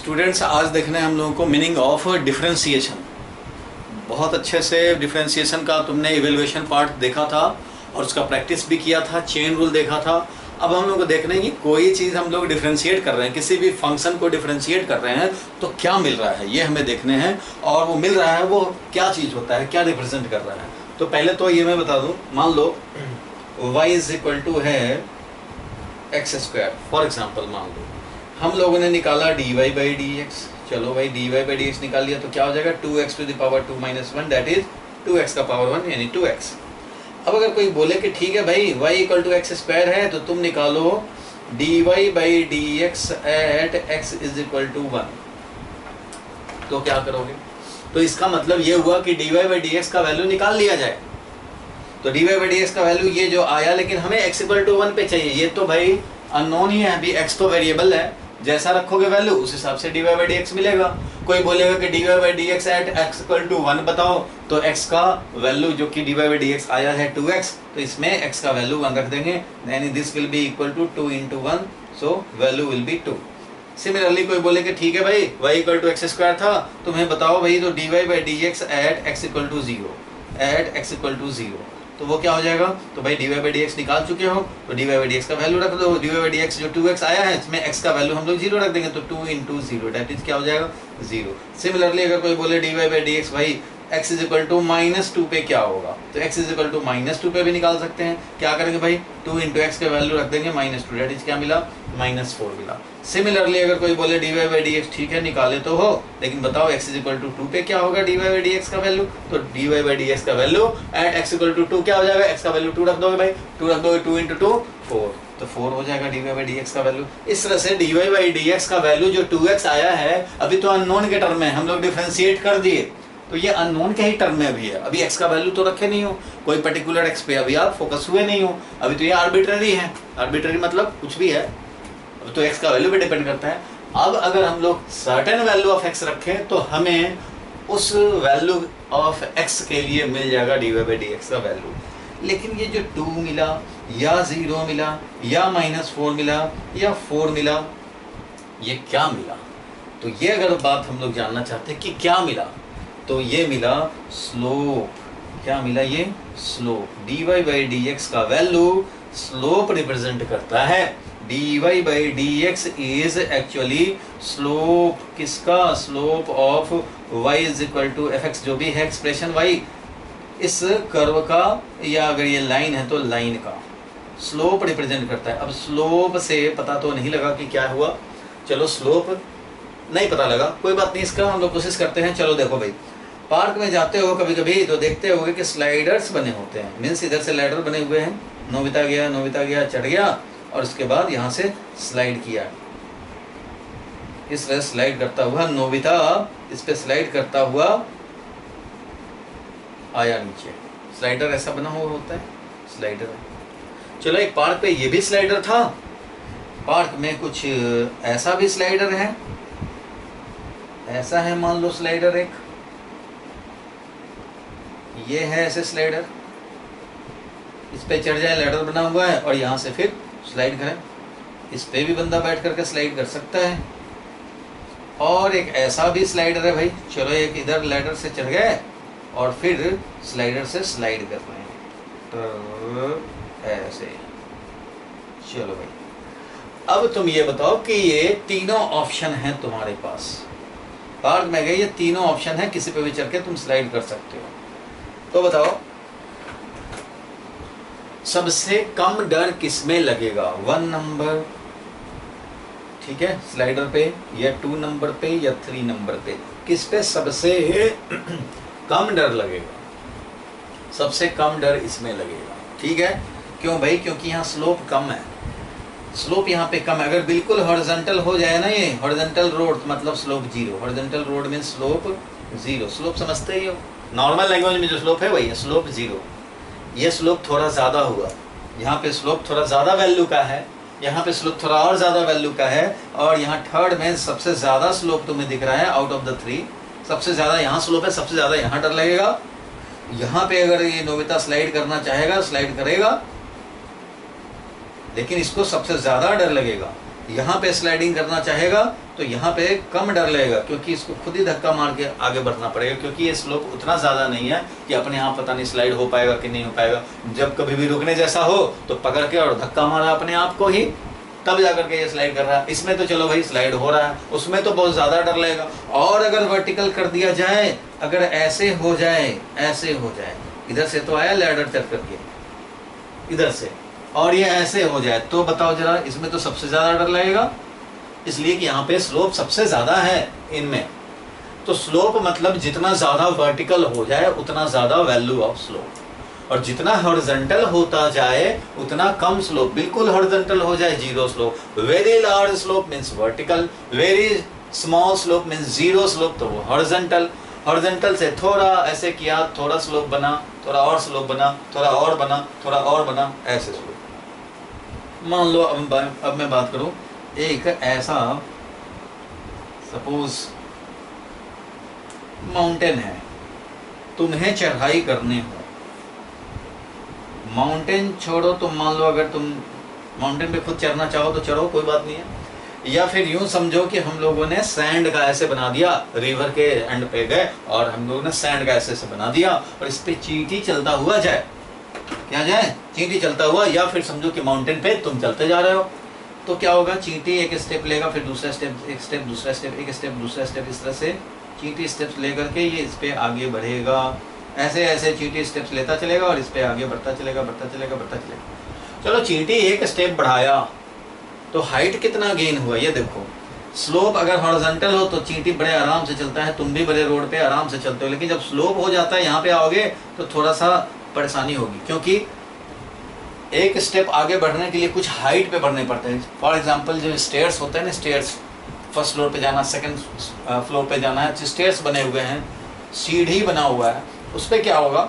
Students, आज देखना है हम लोगों को मीनिंग ऑफ डिफरेंशिएशन। बहुत अच्छे से डिफरेंशिएशन का तुमने इवेल्युएशन पार्ट देखा था और उसका प्रैक्टिस भी किया था, चेन रूल देखा था। अब हम लोग को देखना है कि कोई चीज़ हम लोग डिफरेंशिएट कर रहे हैं, किसी भी फंक्शन को डिफरेंशिएट कर रहे हैं तो क्या मिल रहा है, ये हमें देखने हैं। और वो मिल रहा है वो क्या चीज़ होता है, क्या रिप्रेजेंट कर रहा है। तो पहले तो ये मैं बता दूँ, मान लो y इज इक्वल टू है एक्स स्क्वायर। फॉर एग्जाम्पल मान लो हम लोगों ने निकाला dy बाई डी एक्स। चलो भाई dy बाई डी एक्स निकाल लिया तो क्या हो जाएगा 2x to the power 2 minus 1, that is 2x का पावर 1 यानी 2x। अब अगर कोई बोले कि ठीक है भाई y equal to x square है तो तुम निकालो dy by d x at x is equal to 1, तो क्या करोगे? तो इसका मतलब ये हुआ कि dy बाई डी एक्स का वैल्यू निकाल लिया जाए। तो dy बाई डी एक्स का वैल्यू ये जो आया, लेकिन हमें x इक्वल टू 1 पे चाहिए। ये तो भाई अननोन ही है, अभी x तो वेरिएबल है, जैसा रखोगे वैल्यू उस हिसाब से dy बाई डी एक्स मिलेगा। कोई बोलेगा कि dy by d x at x equal to 1 बताओ, तो x का वैल्यू जो कि dy बाई डी एक्स आया है 2x, तो इसमें x का वैल्यू 1 रख देंगे, यानी this will be equal to 2 into 1, so value will be 2। Similarly कोई बोले कि ठीक है भाई y equal to x square था, तुम्हें बताओ भाई तो dy by d x at x equal to 0, at x equal to 0, तो वो क्या हो जाएगा? तो भाई dy बाई डी एक्स निकाल चुके हो तो dy बाई डी एक्स का वैल्यू रख दो। dy बाई डी एक्स जो 2x आया है इसमें x का वैल्यू हम लोग 0 रख देंगे, तो 2 इंटू 0 दैट इज क्या हो जाएगा 0। सिमिलरली अगर कोई बोले dy बाई डी एक्स भाई x इज इक्वल टू -2 पे क्या होगा, तो x इज इक्वल टू -2 पे भी निकाल सकते हैं। क्या करेंगे भाई 2 इंटू एक्स का वैल्यू रख देंगे -2, दैट इज क्या मिला -4 मिला। सिमिलरली अगर कोई बोले dy बाई डी एक्स ठीक है निकाले तो हो, लेकिन बताओ x इज इक्वल टू 2 पे क्या होगा dy बाई डी एक्स का वैल्यू, तो dy बाई डी एक्स का value at x equal to 2 क्या हो जाएगा, x का वैल्यू 2 रख दोगे भाई, 2 रख दोगे, 2 इंटू 2 4, तो 4 हो जाएगा dy बाई डी एक्स का वैल्यू। इस तरह से dy बाई डी एक्स का वैल्यू जो 2x आया है अभी तो अननोन के टर्म में हम लोग डिफरेंशिएट कर दिए, तो ये अननोन के ही टर्म में अभी है। अभी x का वैल्यू तो रखे नहीं हो, कोई पर्टिकुलर x पे अभी आप फोकस हुए नहीं हो, अभी तो ये आर्बिट्ररी है। आर्बिट्ररी मतलब कुछ भी है, अब तो x का वैल्यू पे डिपेंड करता है। अब अगर हम लोग सर्टेन वैल्यू ऑफ x रखें तो हमें उस वैल्यू ऑफ x के लिए मिल जाएगा dy बाई डी एक्स का वैल्यू। लेकिन ये जो 2 मिला या 0 मिला या -4 मिला या 4 मिला, ये क्या मिला? तो ये अगर बात हम लोग जानना चाहते हैं कि क्या मिला, तो ये मिला स्लोप। क्या मिला? ये slope. dy by d x का वैल्यू स्लोप रिप्रेजेंट करता है। dy by d x is actually slope, किसका? Slope of y is equal to fx, जो भी है एक्सप्रेशन y इस कर्व का, या अगर ये लाइन है तो लाइन का स्लोप रिप्रेजेंट करता है। अब स्लोप से पता तो नहीं लगा कि क्या हुआ, चलो स्लोप नहीं पता लगा, कोई बात नहीं, इसका हम लोग कोशिश करते हैं। चलो देखो भाई, पार्क में जाते हो कभी कभी तो देखते होगे कि स्लाइडर्स बने होते हैं, मीन्स इधर से लैडर बने हुए हैं, नोबिता गया चढ़ गया और उसके बाद यहाँ से स्लाइड किया, इस तरह स्लाइड करता हुआ नोबिता इस पे स्लाइड करता हुआ आया नीचे। स्लाइडर ऐसा बना हुआ होता है, स्लाइडर। चलो एक पार्क पे ये भी स्लाइडर था, पार्क में कुछ ऐसा भी स्लाइडर है, ऐसा है मान लो स्लाइडर, एक ये है ऐसे स्लाइडर, इस पे चढ़ जाए, लैडर बना हुआ है और यहाँ से फिर स्लाइड करें, इस पे भी बंदा बैठ करके स्लाइड कर सकता है। और एक ऐसा भी स्लाइडर है भाई, चलो एक इधर लैडर से चढ़ गए और फिर स्लाइडर से स्लाइड कर रहे हैं, तो ऐसे। चलो भाई, अब तुम ये बताओ कि ये तीनों ऑप्शन हैं तुम्हारे पास, पार्क में गए, ये तीनों ऑप्शन है, किसी पे भी चढ़ के तुम स्लाइड कर सकते हो। तो बताओ सबसे कम डर किस में लगेगा? 1 नंबर, ठीक है, स्लाइडर पे, या 2 नंबर पे, या 3 नंबर पे, किस पे सबसे कम डर लगेगा? सबसे कम डर इसमें लगेगा, ठीक है। क्यों भाई? क्योंकि यहाँ स्लोप कम है, स्लोप यहाँ पे कम है। अगर बिल्कुल हॉरिजॉन्टल हो जाए ना, ये हॉरिजॉन्टल रोड मतलब स्लोप 0, हॉरिजॉन्टल रोड में स्लोप 0, स्लोप समझते ही हो, नॉर्मल लैंग्वेज में जो स्लोप है वही है स्लोप 0। ये स्लोप थोड़ा ज़्यादा हुआ, यहाँ पे स्लोप थोड़ा ज़्यादा वैल्यू का है, यहाँ पे स्लोप थोड़ा और ज़्यादा वैल्यू का है, और यहाँ थर्ड में सबसे ज़्यादा स्लोप तुम्हें दिख रहा है आउट ऑफ द 3, सबसे ज़्यादा यहाँ स्लोप है, सबसे ज़्यादा यहाँ डर लगेगा। यहाँ पे अगर ये नोबिता स्लाइड करना चाहेगा स्लाइड करेगा, लेकिन इसको सबसे ज़्यादा डर लगेगा। यहाँ पे स्लाइडिंग करना चाहेगा तो यहाँ पे कम डर लगेगा, क्योंकि इसको खुद ही धक्का मार के आगे बढ़ना पड़ेगा, क्योंकि ये स्लोप उतना ज़्यादा नहीं है कि अपने आप पता नहीं स्लाइड हो पाएगा कि नहीं हो पाएगा। जब कभी भी रुकने जैसा हो तो पकड़ के और धक्का मारा अपने आप को ही, तब जाकर के ये स्लाइड कर रहा है। इसमें तो चलो भाई स्लाइड हो रहा है, उसमें तो बहुत ज़्यादा डर लगेगा। और अगर वर्टिकल कर दिया जाए, अगर ऐसे हो जाए, ऐसे हो जाए, इधर से तो आया लैडर चल करके इधर से, और ये ऐसे हो जाए, तो बताओ जरा, इसमें तो सबसे ज़्यादा डर लगेगा, इसलिए कि यहाँ पे स्लोप सबसे ज़्यादा है इनमें। तो स्लोप मतलब जितना ज़्यादा वर्टिकल हो जाए उतना ज़्यादा वैल्यू ऑफ स्लोप, और जितना हॉरिजॉन्टल होता जाए उतना कम स्लोप। बिल्कुल हॉरिजॉन्टल हो जाए zero slope, very large slope means vertical, very small slope means zero slope, तो वो हॉरिजॉन्टल। हॉरिजॉन्टल से थोड़ा ऐसे किया, थोड़ा स्लोप बना, थोड़ा और स्लोप बना, थोड़ा और बना, थोड़ा और बना, ऐसे स्लोप। मान लो अब मैं बात करूं, एक ऐसा सपोज माउंटेन है, तुम्हें चढ़ाई करनी हो, माउंटेन छोड़ो, तुम मान लो अगर तुम माउंटेन पे खुद चढ़ना चाहो तो चढ़ो, कोई बात नहीं है। या फिर यूं समझो कि हम लोगों ने सैंड का ऐसे बना दिया, रिवर के एंड पे गए और हम लोगों ने सैंड का ऐसे बना दिया और इस पे चींटी चलता हुआ जाए, क्या जाए, चींटी चलता हुआ। या फिर समझो कि माउंटेन पे तुम चलते जा रहे हो, तो क्या होगा, चींटी एक स्टेप लेगा, फिर दूसरा स्टेप, एक स्टेप, दूसरा स्टेप, एक स्टेप, दूसरा स्टेप, इस तरह से चींटी स्टेप्स लेकर के ये इस पे आगे बढ़ेगा। ऐसे ऐसे चींटी स्टेप्स लेता चलेगा और इस पे आगे बढ़ता चलेगा, बढ़ता चलेगा, बढ़ता चलेगा। चलो चींटी एक स्टेप बढ़ाया तो हाइट कितना गेन हुआ ये देखो। स्लोप अगर हॉरिजॉन्टल हो तो चींटी बड़े आराम से चलता है, तुम भी बड़े रोड पे आराम से चलते हो, लेकिन जब स्लोप हो जाता है यहाँ पे आओगे तो थोड़ा सा परेशानी होगी, क्योंकि एक स्टेप आगे बढ़ने के लिए कुछ हाइट पे बढ़ने पड़ते हैं। फॉर एग्जांपल जो स्टेयर्स होते हैं ना, स्टेयर्स, फर्स्ट फ्लोर पे जाना, सेकंड फ्लोर पे जाना है, स्टेयर्स बने हुए हैं, सीढ़ी बना हुआ है, उस पर क्या होगा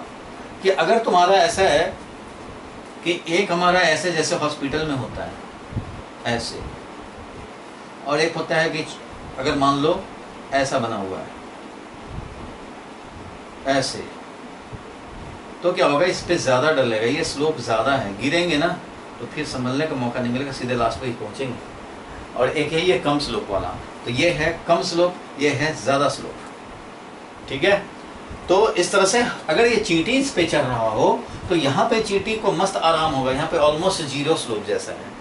कि अगर तुम्हारा ऐसा है कि एक हमारा ऐसे जैसे हॉस्पिटल में होता है ऐसे, और एक होता है कि अगर मान लो ऐसा बना हुआ है ऐसे, तो क्या होगा, इस पे ज़्यादा डर लगेगा, ये स्लोप ज़्यादा है, गिरेंगे ना तो फिर संभलने का मौका नहीं मिलेगा, सीधे लास्ट पे ही पहुँचेंगे। और एक है ये कम स्लोप वाला, तो ये है कम स्लोप, ये है ज़्यादा स्लोप, ठीक है। तो इस तरह से अगर ये चींटी इस पे चल रहा हो तो यहाँ पे चींटी को मस्त आराम होगा, यहाँ पे ऑलमोस्ट जीरो स्लोप जैसा है,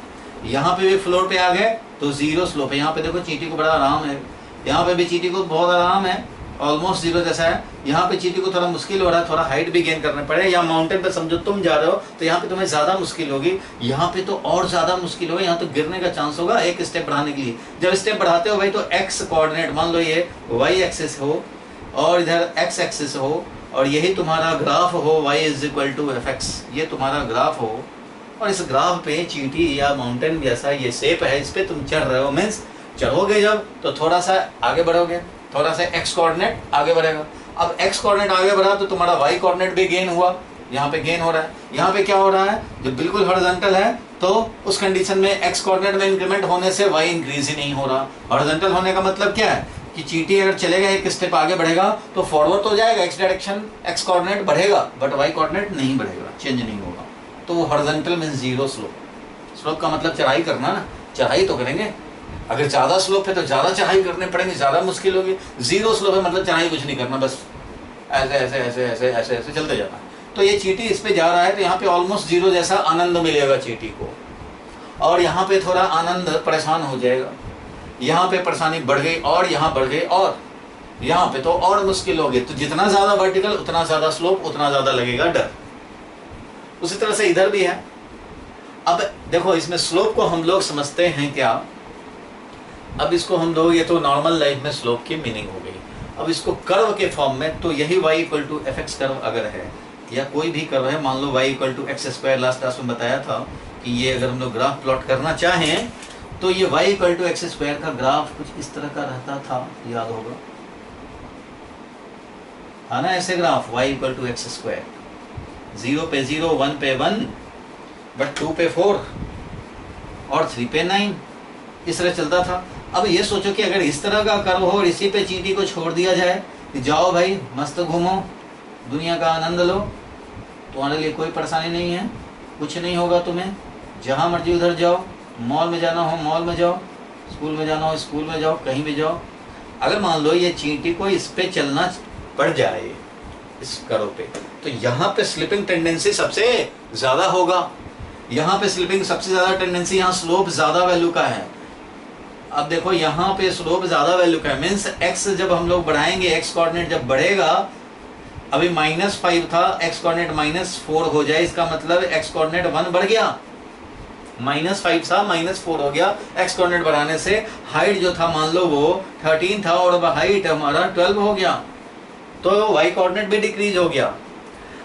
यहाँ पे भी फ्लोर पे आ गए तो जीरो स्लोप है, यहाँ पे देखो चींटी को बड़ा आराम है, यहाँ पे भी चींटी को बहुत आराम है, ऑलमोस्ट जीरो जैसा है। यहाँ पे चींटी को थोड़ा मुश्किल हो रहा है, थोड़ा हाइट भी गेन करना पड़े, या माउंटेन पे समझो तुम जा रहे हो तो यहाँ पे तुम्हें ज़्यादा मुश्किल होगी, यहाँ पे तो और ज़्यादा मुश्किल होगा, यहाँ तो गिरने का चांस होगा एक स्टेप बढ़ाने के लिए। जब स्टेप बढ़ाते हो भाई तो एक्स कोऑर्डिनेट, मान लो ये वाई एक्सिस हो और इधर एक्स एक्सिस हो, और यही तुम्हारा ग्राफ हो, y is equal to f x, ये तुम्हारा ग्राफ हो, और इस ग्राफ पे चींटी या माउंटेन जैसा ये शेप है, इस पे तुम चढ़ रहे हो, मीन्स चढ़ोगे जब तो थोड़ा सा आगे बढ़ोगे, थोड़ा सा एक्स कोऑर्डिनेट आगे बढ़ेगा। अब एक्स कोऑर्डिनेट आगे बढ़ा तो तुम्हारा वाई कोऑर्डिनेट भी गेन हुआ, यहाँ पे गेन हो रहा है। यहाँ पे क्या हो रहा है, जब बिल्कुल हॉरिजॉन्टल है तो उस कंडीशन में एक्स कोऑर्डिनेट में इंक्रीमेंट होने से वाई इंक्रीज ही नहीं हो रहा। हॉरिजॉन्टल होने का मतलब क्या है कि चींटी अगर चलेगा एक स्टेप आगे बढ़ेगा तो फॉरवर्ड तो जाएगा, एक्स डायरेक्शन एक्स कोऑर्डिनेट बढ़ेगा, बट वाई कोऑर्डिनेट नहीं बढ़ेगा, चेंज नहीं होगा, तो वो horizontal means zero slope. Slope का मतलब चढ़ाई करना ना, चढ़ाई तो करेंगे, अगर ज़्यादा स्लोप है तो ज़्यादा चढ़ाई करने पड़ेंगे, ज़्यादा मुश्किल होगी। जीरो स्लोप है मतलब चढ़ाई कुछ नहीं करना, बस ऐसे ऐसे ऐसे ऐसे ऐसे ऐसे चलते जाना। तो ये चींटी इस पे जा रहा है तो यहाँ पे ऑलमोस्ट जीरो जैसा आनंद मिलेगा चींटी को, और यहाँ पे थोड़ा आनंद परेशान हो जाएगा, यहाँ पे परेशानी बढ़ गई और यहाँ बढ़ गई, और यहाँ पे तो और मुश्किल हो गई। तो जितना ज़्यादा वर्टिकल उतना ज़्यादा स्लोप, उतना ज़्यादा लगेगा डर। उसी तरह से इधर भी है। अब देखो इसमें स्लोप को हम लोग समझते हैं क्या, अब इसको हम लोग, ये तो नॉर्मल लाइफ में स्लोप की मीनिंग हो गई। अब इसको कर्व के फॉर्म में, तो यही y equal to f x curve अगर है, या कोई भी कर्व है, मान लो y equal to x square, last class में बताया था कि ये अगर हम लोग ग्राफ प्लॉट करना चाहें तो ये y equal to x square का ग्राफ कुछ इस तरह का रहता था, याद होगा, है ना, ऐसे graph y equal to x square, 0 पे 0, 1 पे 1, बट 2 पे 4 और 3 पे 9, इस तरह चलता था। अब ये सोचो कि अगर इस तरह का कर्व हो और इसी पे चींटी को छोड़ दिया जाए कि जाओ भाई मस्त घूमो, दुनिया का आनंद लो, तुम्हारे लिए कोई परेशानी नहीं है, कुछ नहीं होगा तुम्हें, जहाँ मर्जी उधर जाओ, मॉल में जाना हो मॉल में जाओ, स्कूल में जाना हो स्कूल में जाओ, कहीं भी जाओ। अगर मान लो ये चींटी को इस पे चलना पड़ जाए, इस करो पे, तो यहाँ पे स्लिपिंग टेंडेंसी सबसे ज़्यादा होगा। यहाँ पे स्लिपिंग सबसे ज़्यादा टेंडेंसी, यहाँ स्लोप ज़्यादा वैल्यू का है। अब देखो यहाँ पे स्लोप ज़्यादा वैल्यू का है, मीन्स एक्स जब हम लोग बढ़ाएंगे, एक्स कोऑर्डिनेट जब बढ़ेगा, अभी -5 था, एक्स कोऑर्डिनेट -4 हो जाए, इसका मतलब एक्स कोऑर्डिनेट 1 बढ़ गया। -5 था -4 हो गया, एक्स कोऑर्डिनेट बढ़ाने से हाइट जो था मान लो वो 13 था और अब हाइट हमारा 12 हो गया, तो वाई कोऑर्डिनेट भी डिक्रीज हो गया।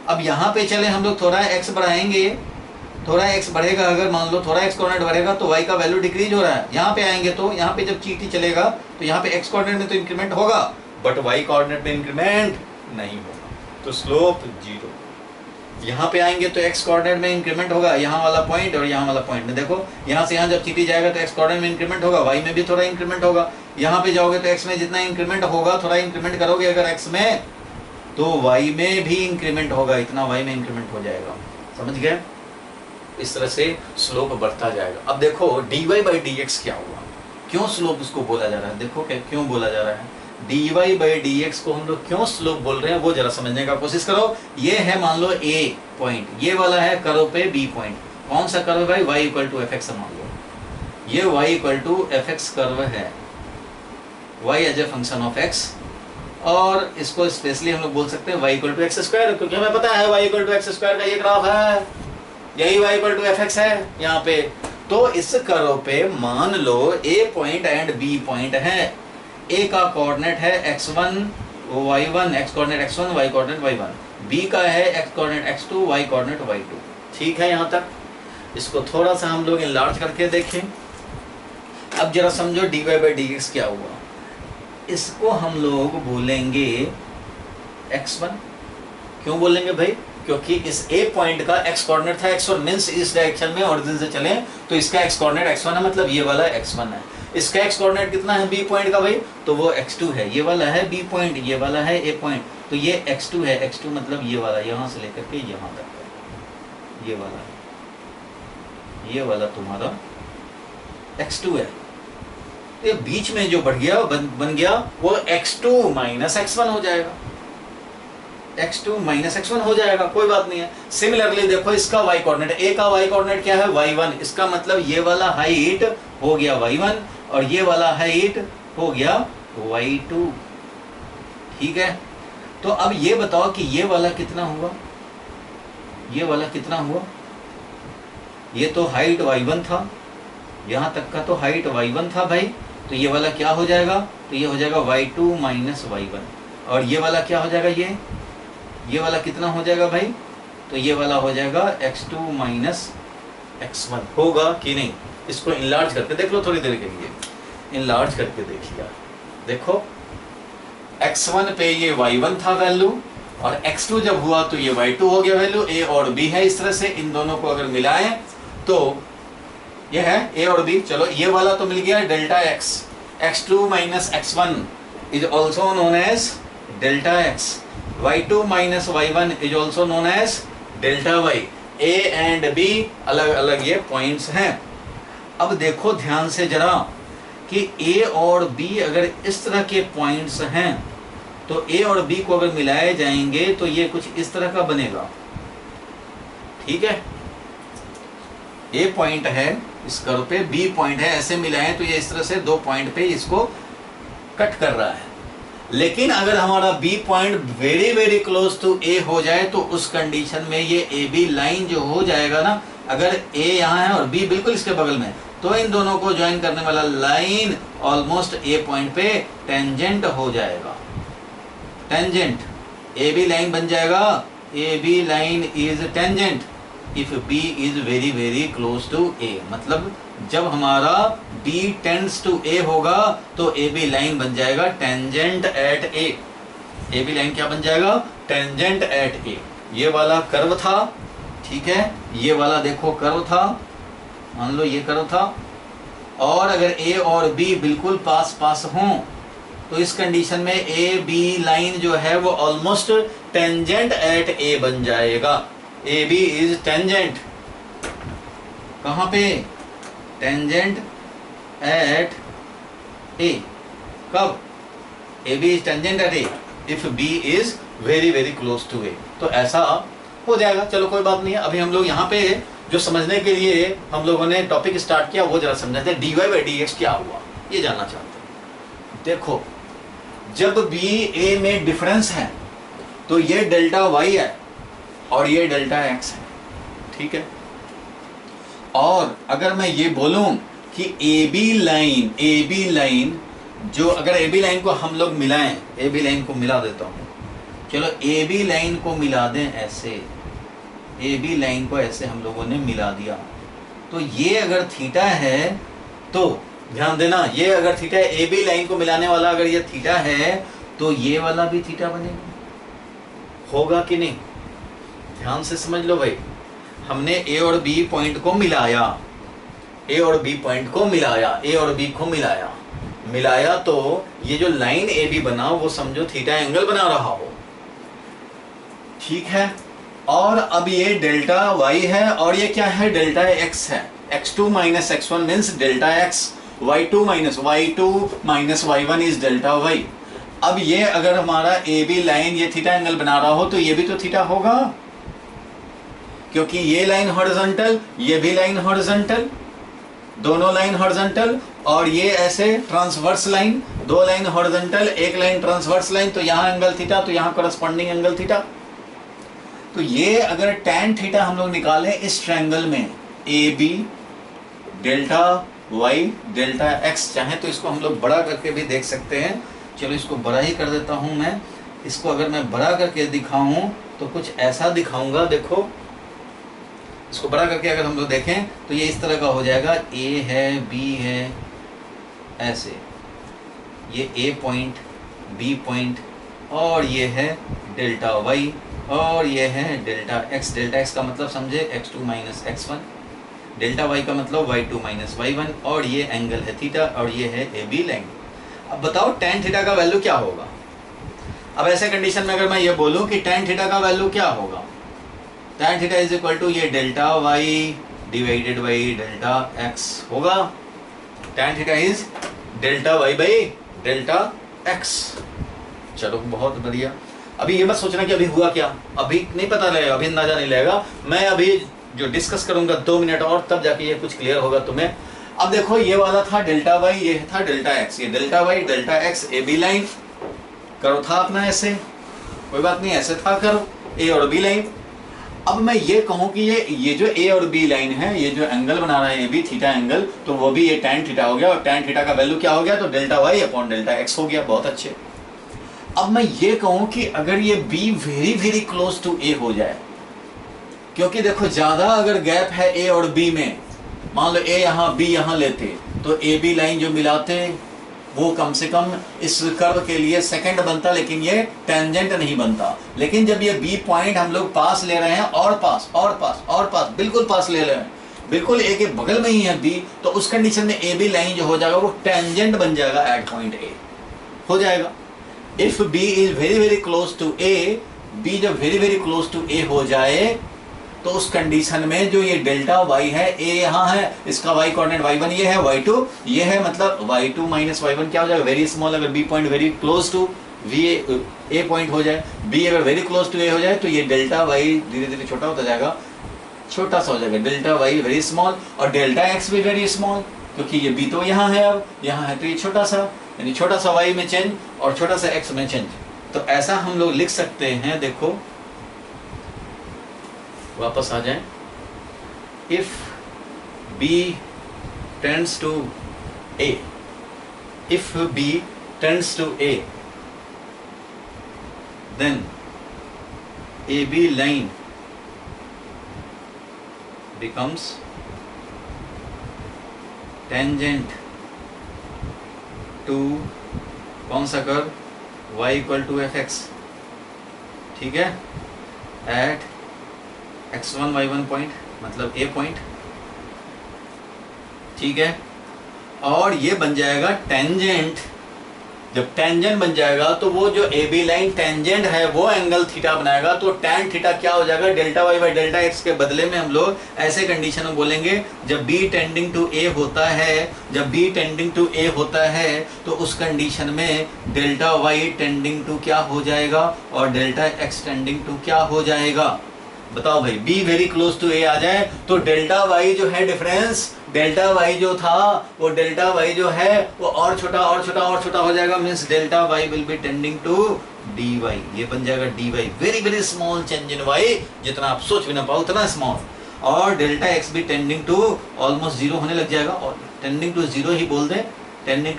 अब यहाँ पे चले हम लोग थोड़ा एक्स बढ़ाएंगे, थोड़ा एक्स बढ़ेगा, अगर मान लो थोड़ा एक्स कोऑर्डिनेट बढ़ेगा तो वाई का वैल्यू डिक्रीज हो रहा है। यहाँ पे आएंगे तो यहाँ पे जब चींटी चलेगा तो यहाँ पे एक्स कोऑर्डिनेट में तो इंक्रीमेंट होगा, बट वाई कोऑर्डिनेट में इंक्रीमेंट नहीं होगा, तो स्लोप 0। यहाँ पे आएंगे तो एक्स कोऑर्डिनेट में इंक्रीमेंट होगा, यहाँ वाला पॉइंट और यहाँ वाला पॉइंट में देखो, यहाँ से यहाँ जब चींटी जाएगा तो एक्स कोऑर्डिनेट में इंक्रीमेंट होगा, वाई में भी थोड़ा इंक्रीमेंट होगा। यहाँ पे जाओगे तो एक्स में जितना इंक्रीमेंट होगा, थोड़ा इंक्रीमेंट करोगे अगर एक्स में, तो वाई में भी इंक्रीमेंट होगा, इतना वाई में इंक्रीमेंट हो जाएगा। समझ गए? इस तरह से स्लोप बढ़ता जाएगा। अब देखो dy/dx क्या हुआ, क्यों स्लोप उसको बोला जा रहा है, देखो क्या क्यों बोला जा रहा है। dy/dx को हम लोग क्यों स्लोप बोल रहे हैं वो जरा समझने का कोशिश करो। ये है मान लो a पॉइंट, ये वाला है कर्व पे b पॉइंट, कौन सा कर्व भाई, y = fx मान लो, ये y = fx कर्व है, y as a function of x, और इसको स्पेशली हम लोग बोल सकते हैं y = x², क्योंकि हमें पता है y = x² का ये ग्राफ है, यही y = fx है यहाँ पे। तो इस कर्व पे मान लो a point and b point है, a का कोऑर्डिनेट है x1 y1, x coordinate x1 y coordinate y1, b का है x coordinate x2 y coordinate y2। ठीक है यहाँ तक? इसको थोड़ा सा हम लोग इनलार्ज करके देखें। अब जरा समझो dy/dx क्या हुआ। इसको हम लोग बोलेंगे x1। क्यों बोलेंगे भाई? क्योंकि इस a पॉइंट का x कोऑर्डिनेट था x1, मींस इस डायरेक्शन में ओरिजिन से चले तो इसका x कोऑर्डिनेट x1 है, मतलब ये वाला x1 है। इसका x कोऑर्डिनेट कितना है b पॉइंट का भाई, तो वो x2 है, ये वाला है b पॉइंट, ये वाला है a पॉइंट, तो ये x2 है, x2 मतलब ये वाला, यहाँ से लेकर के यहाँ तक है, ये वाला तुम्हारा x2 है। ये बीच में जो बढ़ गया बन गया वो x2 - x1 हो जाएगा, x2 - x1 हो जाएगा, कोई बात नहीं है। सिमिलरली देखो इसका y कोऑर्डिनेट, a का y कोऑर्डिनेट क्या है, y1, इसका मतलब ये वाला हाइट हो गया y1 और ये वाला हाइट हो गया y2। ठीक है, तो अब ये बताओ कि ये वाला कितना हुआ, ये वाला कितना हुआ। ये तो हाइट y1 था, यहाँ तक का तो हाइट y1 था भाई, तो ये वाला क्या हो जाएगा, तो ये हो जाएगा y2 - y1, और ये वाला क्या हो जाएगा, ये वाला कितना हो जाएगा भाई, तो ये वाला हो जाएगा x2 - x1 होगा कि नहीं। इसको इनलार्ज करके देख लो थोड़ी देर के लिए, इनलार्ज करके देखिए। देखो x1 पे ये y1 था वैल्यू, और x2 जब हुआ तो ये y2 हो गया वैल्यू, a और b है। इस तरह से इन दोनों को अगर मिलाएं तो ये है a और b। चलो ये वाला तो मिल गया delta x, x2 - x1 is also known as delta x, y2 - y1 is also known as delta y। a and b अलग अलग ये पॉइंट्स हैं। अब देखो ध्यान से जरा कि a और b अगर इस तरह के पॉइंट्स हैं तो a और b को अगर मिलाए जाएंगे तो ये कुछ इस तरह का बनेगा। ठीक है, a पॉइंट है इस कर्व पे, b पॉइंट है, ऐसे मिलाएं तो ये इस तरह से दो पॉइंट पे इसको कट कर रहा है। लेकिन अगर हमारा b point very very close to a हो जाए तो उस कंडीशन में ये ए बी लाइन जो हो जाएगा ना, अगर a यहाँ है और b बिल्कुल इसके बगल में, तो इन दोनों को ज्वाइन करने वाला लाइन ऑलमोस्ट a पॉइंट पे टेंजेंट हो जाएगा। टेंजेंट ए बी लाइन बन जाएगा, A B line is tangent if b is very very close to a। मतलब जब हमारा b टेंड्स टू a होगा तो ए बी लाइन बन जाएगा tangent at a। A B line क्या बन जाएगा, टेंजेंट एट a। ये वाला कर्व था, ठीक है, ये वाला देखो कर्व था, मान लो ये कर्व था, और अगर a और b बिल्कुल पास पास हों तो इस कंडीशन में ए बी लाइन जो है वो ऑलमोस्ट टेंजेंट एट a बन जाएगा। ए बी इज टेंजेंट, कहाँ पे, टेंजेंट एट ए। कब? A b is tangent at a if B is very very close to a. तो ऐसा हो जाएगा। चलो कोई बात नहीं है, अभी हम लोग यहाँ पे जो समझने के लिए हम लोगों ने टॉपिक स्टार्ट किया वो जरा समझते हैं। dy बाई डी एक्स क्या हुआ ये जानना चाहते हैं। देखो जब बी ए में डिफरेंस है तो ये डेल्टा वाई है और ये डेल्टा एक्स है, ठीक है। और अगर मैं ये बोलूं कि ए बी लाइन जो, अगर ए बी लाइन को हम लोग मिलाएं, ए बी लाइन को मिला देता हूं, चलो ए बी लाइन को मिला दें ऐसे, ए बी लाइन को ऐसे हम लोगों ने मिला दिया, तो ये अगर थीटा है तो ध्यान देना, ये अगर थीटा है, ए बी लाइन को मिलाने वाला अगर ये थीटा है तो ये वाला भी थीटा बनेगा, होगा कि नहीं? ध्यान से समझ लो भाई। हमने ए और बी पॉइंट को मिलाया, ए और बी पॉइंट को मिलाया, ए और बी को मिलाया तो ये जो लाइन ए बी बना वो समझो थीटा एंगल बना रहा हो, ठीक है। और अब ये डेल्टा वाई है और ये क्या है? डेल्टा एक्स है। x2 minus x1 means delta x, y2 minus y1 is delta y। अब ये अगर हमारा ए बी लाइन ये थीटा एंगल बना रहा हो तो ये भी तो थीटा होगा, क्योंकि ये लाइन हॉरिजॉन्टल, ये भी लाइन हॉरिजॉन्टल, दोनों लाइन हॉरिजॉन्टल, और ये ऐसे ट्रांसवर्स लाइन, दो लाइन हॉरिजॉन्टल एक लाइन ट्रांसवर्स लाइन, तो यहाँ एंगल थीटा, तो यहाँ कॉरेस्पॉन्डिंग एंगल थीटा। तो ये अगर टैन थीटा हम लोग निकालें इस ट्रायंगल में, A B delta y delta x, चाहे तो इसको हम लोग बड़ा करके भी देख सकते हैं। चलो इसको बड़ा ही कर देता हूं मैं। इसको अगर मैं बड़ा करके दिखाऊं तो कुछ ऐसा दिखाऊंगा, देखो इसको बड़ा करके अगर हम लोग देखें तो ये इस तरह का हो जाएगा, ए है बी है ऐसे, ये ए पॉइंट बी पॉइंट और ये है डेल्टा वाई और ये है डेल्टा एक्स। डेल्टा एक्स का मतलब समझे x2 minus x1, delta Y का मतलब y2 माइनस y1, और ये एंगल है थीटा और ये है ए बी लाइन। अब बताओ tan थीटा का वैल्यू क्या होगा? अब ऐसे कंडीशन में अगर मैं ये बोलूं कि tan थीटा का वैल्यू क्या होगा, tan theta is equal to ये delta y divided by delta x होगा। tan theta is delta y by delta x. चलो बहुत बढ़िया। अभी ये मत सोचना कि अभी हुआ क्या, अभी नहीं पता लगेगा, अभी अंदाजा नहीं लगेगा। मैं अभी जो डिस्कस करूंगा 2 मिनट और तब जाके ये कुछ क्लियर होगा तुम्हें। अब देखो ये वाला था डेल्टा वाई, ये था डेल्टा एक्स, ये delta y delta x A B line करो था अपना ऐसे, कोई बात नहीं ऐसे था करो, ए और बी लाइन। अब मैं ये कहूँ कि ये जो ए और बी लाइन है, ये जो एंगल बना रहा है ए बी थीटा एंगल, तो वो भी ये tan थीटा हो गया, और tan थीटा का वैल्यू क्या हो गया? तो delta y upon delta x हो गया। बहुत अच्छे। अब मैं ये कहूँ कि अगर ये b very very close to ए हो जाए, क्योंकि देखो ज्यादा अगर गैप है ए और बी में, मान लो ए यहाँ बी यहाँ लेते, तो ए बी लाइन जो मिलाते वो कम से कम इस कर्व के लिए सेकंड बनता, लेकिन ये टेंजेंट नहीं बनता। लेकिन जब ये बी पॉइंट हम लोग पास ले रहे हैं, और पास और पास और पास, बिल्कुल पास ले रहे हैं, बिल्कुल ए के बगल में ही है बी, तो उस कंडीशन में ए बी लाइन जो हो जाएगा वो टेंजेंट बन जाएगा एट पॉइंट ए हो जाएगा। If B is very very close to A, B जब वेरी वेरी क्लोज टू ए हो जाए तो उस कंडीशन में जो ये डेल्टा वाई है, ए यहाँ है, इसका वाई कोऑर्डिनेट y1 ये है, y2 ये है, मतलब y2 माइनस y1 क्या हो जाएगा? Very small. अगर b point very close to a point हो जाए, बी अगर वेरी क्लोज टू ए हो जाए, तो ये डेल्टा वाई धीरे धीरे छोटा होता जाएगा, छोटा सा हो जाएगा, डेल्टा वाई वेरी स्मॉल, और डेल्टा एक्स भी वेरी स्मॉल, क्योंकि ये बी तो यहाँ है, अब यहाँ है तो ये छोटा सा, यानी छोटा सा वाई में चेंज और छोटा सा एक्स में चेंज। तो ऐसा हम लोग लिख सकते हैं, देखो वापस आ जाएं, if B tends to A, if B tends to A, then A B line becomes tangent to कौन सा curve? y equal to f x, ठीक है, एट x1 y1 पॉइंट, मतलब a पॉइंट, ठीक है। और ये बन जाएगा टेंजेंट, जब टेंजेंट बन जाएगा तो वो जो ए बी लाइन टेंजेंट है वो एंगल थीटा बनाएगा, तो tan थीटा क्या हो जाएगा, delta y by delta x के बदले में हम लोग ऐसे कंडीशन में बोलेंगे जब b टेंडिंग टू a होता है, जब b टेंडिंग टू a होता है तो उस कंडीशन में डेल्टा वाई टेंडिंग टू क्या हो जाएगा और डेल्टा एक्स टेंडिंग टू क्या हो जाएगा। बताओ भाई, b very close to a आ जाए तो डेल्टा वाई जो है डिफरेंस, डेल्टा वाई जो था वो डेल्टा वाई जो है वो और छोटा और छोटा और छोटा हो जाएगा, means delta y will be tending to d y, ये बन जाएगा d y, very very small change in y, जितना आप सोच भी ना पाओ उतना स्मॉल, और डेल्टा एक्स भी टेंडिंग टू ऑलमोस्ट जीरो होने लग जाएगा, और टेंडिंग टू जीरो ही बोल दें, टेंडिंग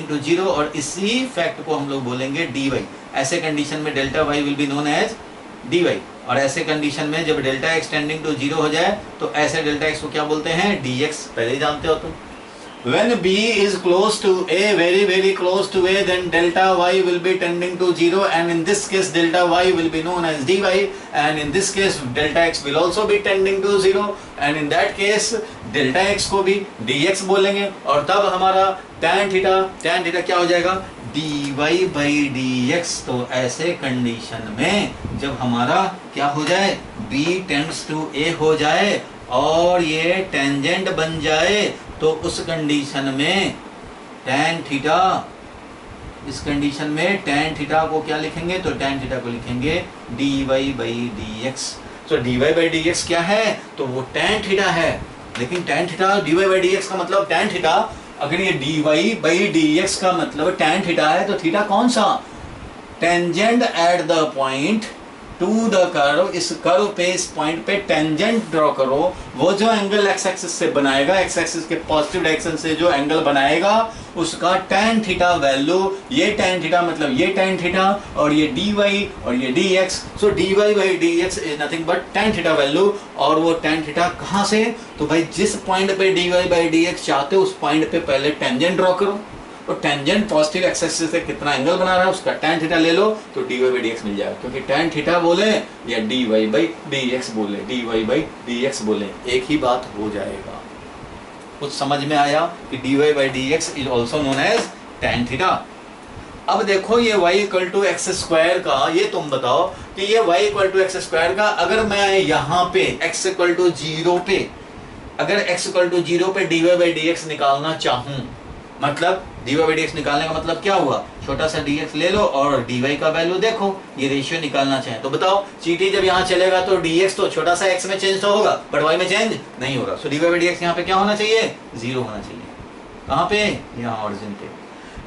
टू जीरो, और इसी फैक्ट को हम लोग बोलेंगे डी वाई। ऐसे कंडीशन में delta y will be known as d y, और ऐसे कंडीशन में जब delta x tending to zero हो जाए तो ऐसे डेल्टा एक्स को क्या बोलते हैं, डी एक्स, पहले ही जानते हो तुम। When b is close to a, very very close to a, then delta y will be tending to 0, and in this case delta y will be known as dy, and in this case delta x will also be tending to 0, and in that case delta x को भी dx बोलेंगे, और तब हमारा tan theta क्या हो जाएगा, dy by dx। तो ऐसे कंडीशन में जब हमारा क्या हो जाए, b tends to a हो जाए और ये टेंजेंट बन जाए, तो उस कंडीशन में tan थीटा, इस कंडीशन में tan थीटा को क्या लिखेंगे, तो tan थीटा को लिखेंगे dy by dx। तो dy by dx क्या है, तो वो tan थीटा है, लेकिन tan theta dy by dx का मतलब tan थीटा, अगर ये dy by dx का मतलब tan थीटा है तो थीटा कौन सा, tangent at the point two the curve, इस कर्व पे इस पॉइंट पे टेंजेंट ड्रॉ करो, वो जो एंगल एक्स एक्सिस से बनाएगा, एक्स एक्सिस के पॉजिटिव डायरेक्शन से जो एंगल बनाएगा उसका tan थीटा वैल्यू, ये tan थीटा मतलब ये tan थीटा, और ये dy और ये dx, so dy by dx is nothing but tan theta value, और वो tan थीटा कहाँ से, तो भाई जिस पॉइंट पे dy बाई dx चाहते हो उस पॉइंट पे पहले टेंजेंट ड्रॉ करो, और टेंजेंट पॉजिटिव एक्स एक्सिस से कितना एंगल बना रहा है उसका tan थीटा ले लो तो dy बाई dx मिल जाएगा, क्योंकि tan थीटा बोले या dy बाई dx बोले, dy बाई dx बोले एक ही बात हो जाएगा। कुछ समझ में आया कि dy by dx is also known as tan theta. अब देखो ये y equal to x square का, ये तुम बताओ कि ये y equal to x square का, अगर मैं यहाँ पे x इक्वल टू जीरो पे, अगर x इक्वल टू जीरो पे dy बाई dx निकालना चाहूँ, मतलब dy बाई dx निकालने का मतलब क्या हुआ, छोटा सा dx ले लो और dy का वैल्यू देखो, ये रेशियो निकालना चाहे तो बताओ, चीटी जब यहाँ चलेगा तो dx तो छोटा सा x में चेंज तो होगा बट y में चेंज नहीं होगा, सो dy बाई dx यहाँ पे क्या होना चाहिए, जीरो होना चाहिए। कहाँ पे, यहाँ ऑरिजिन पे।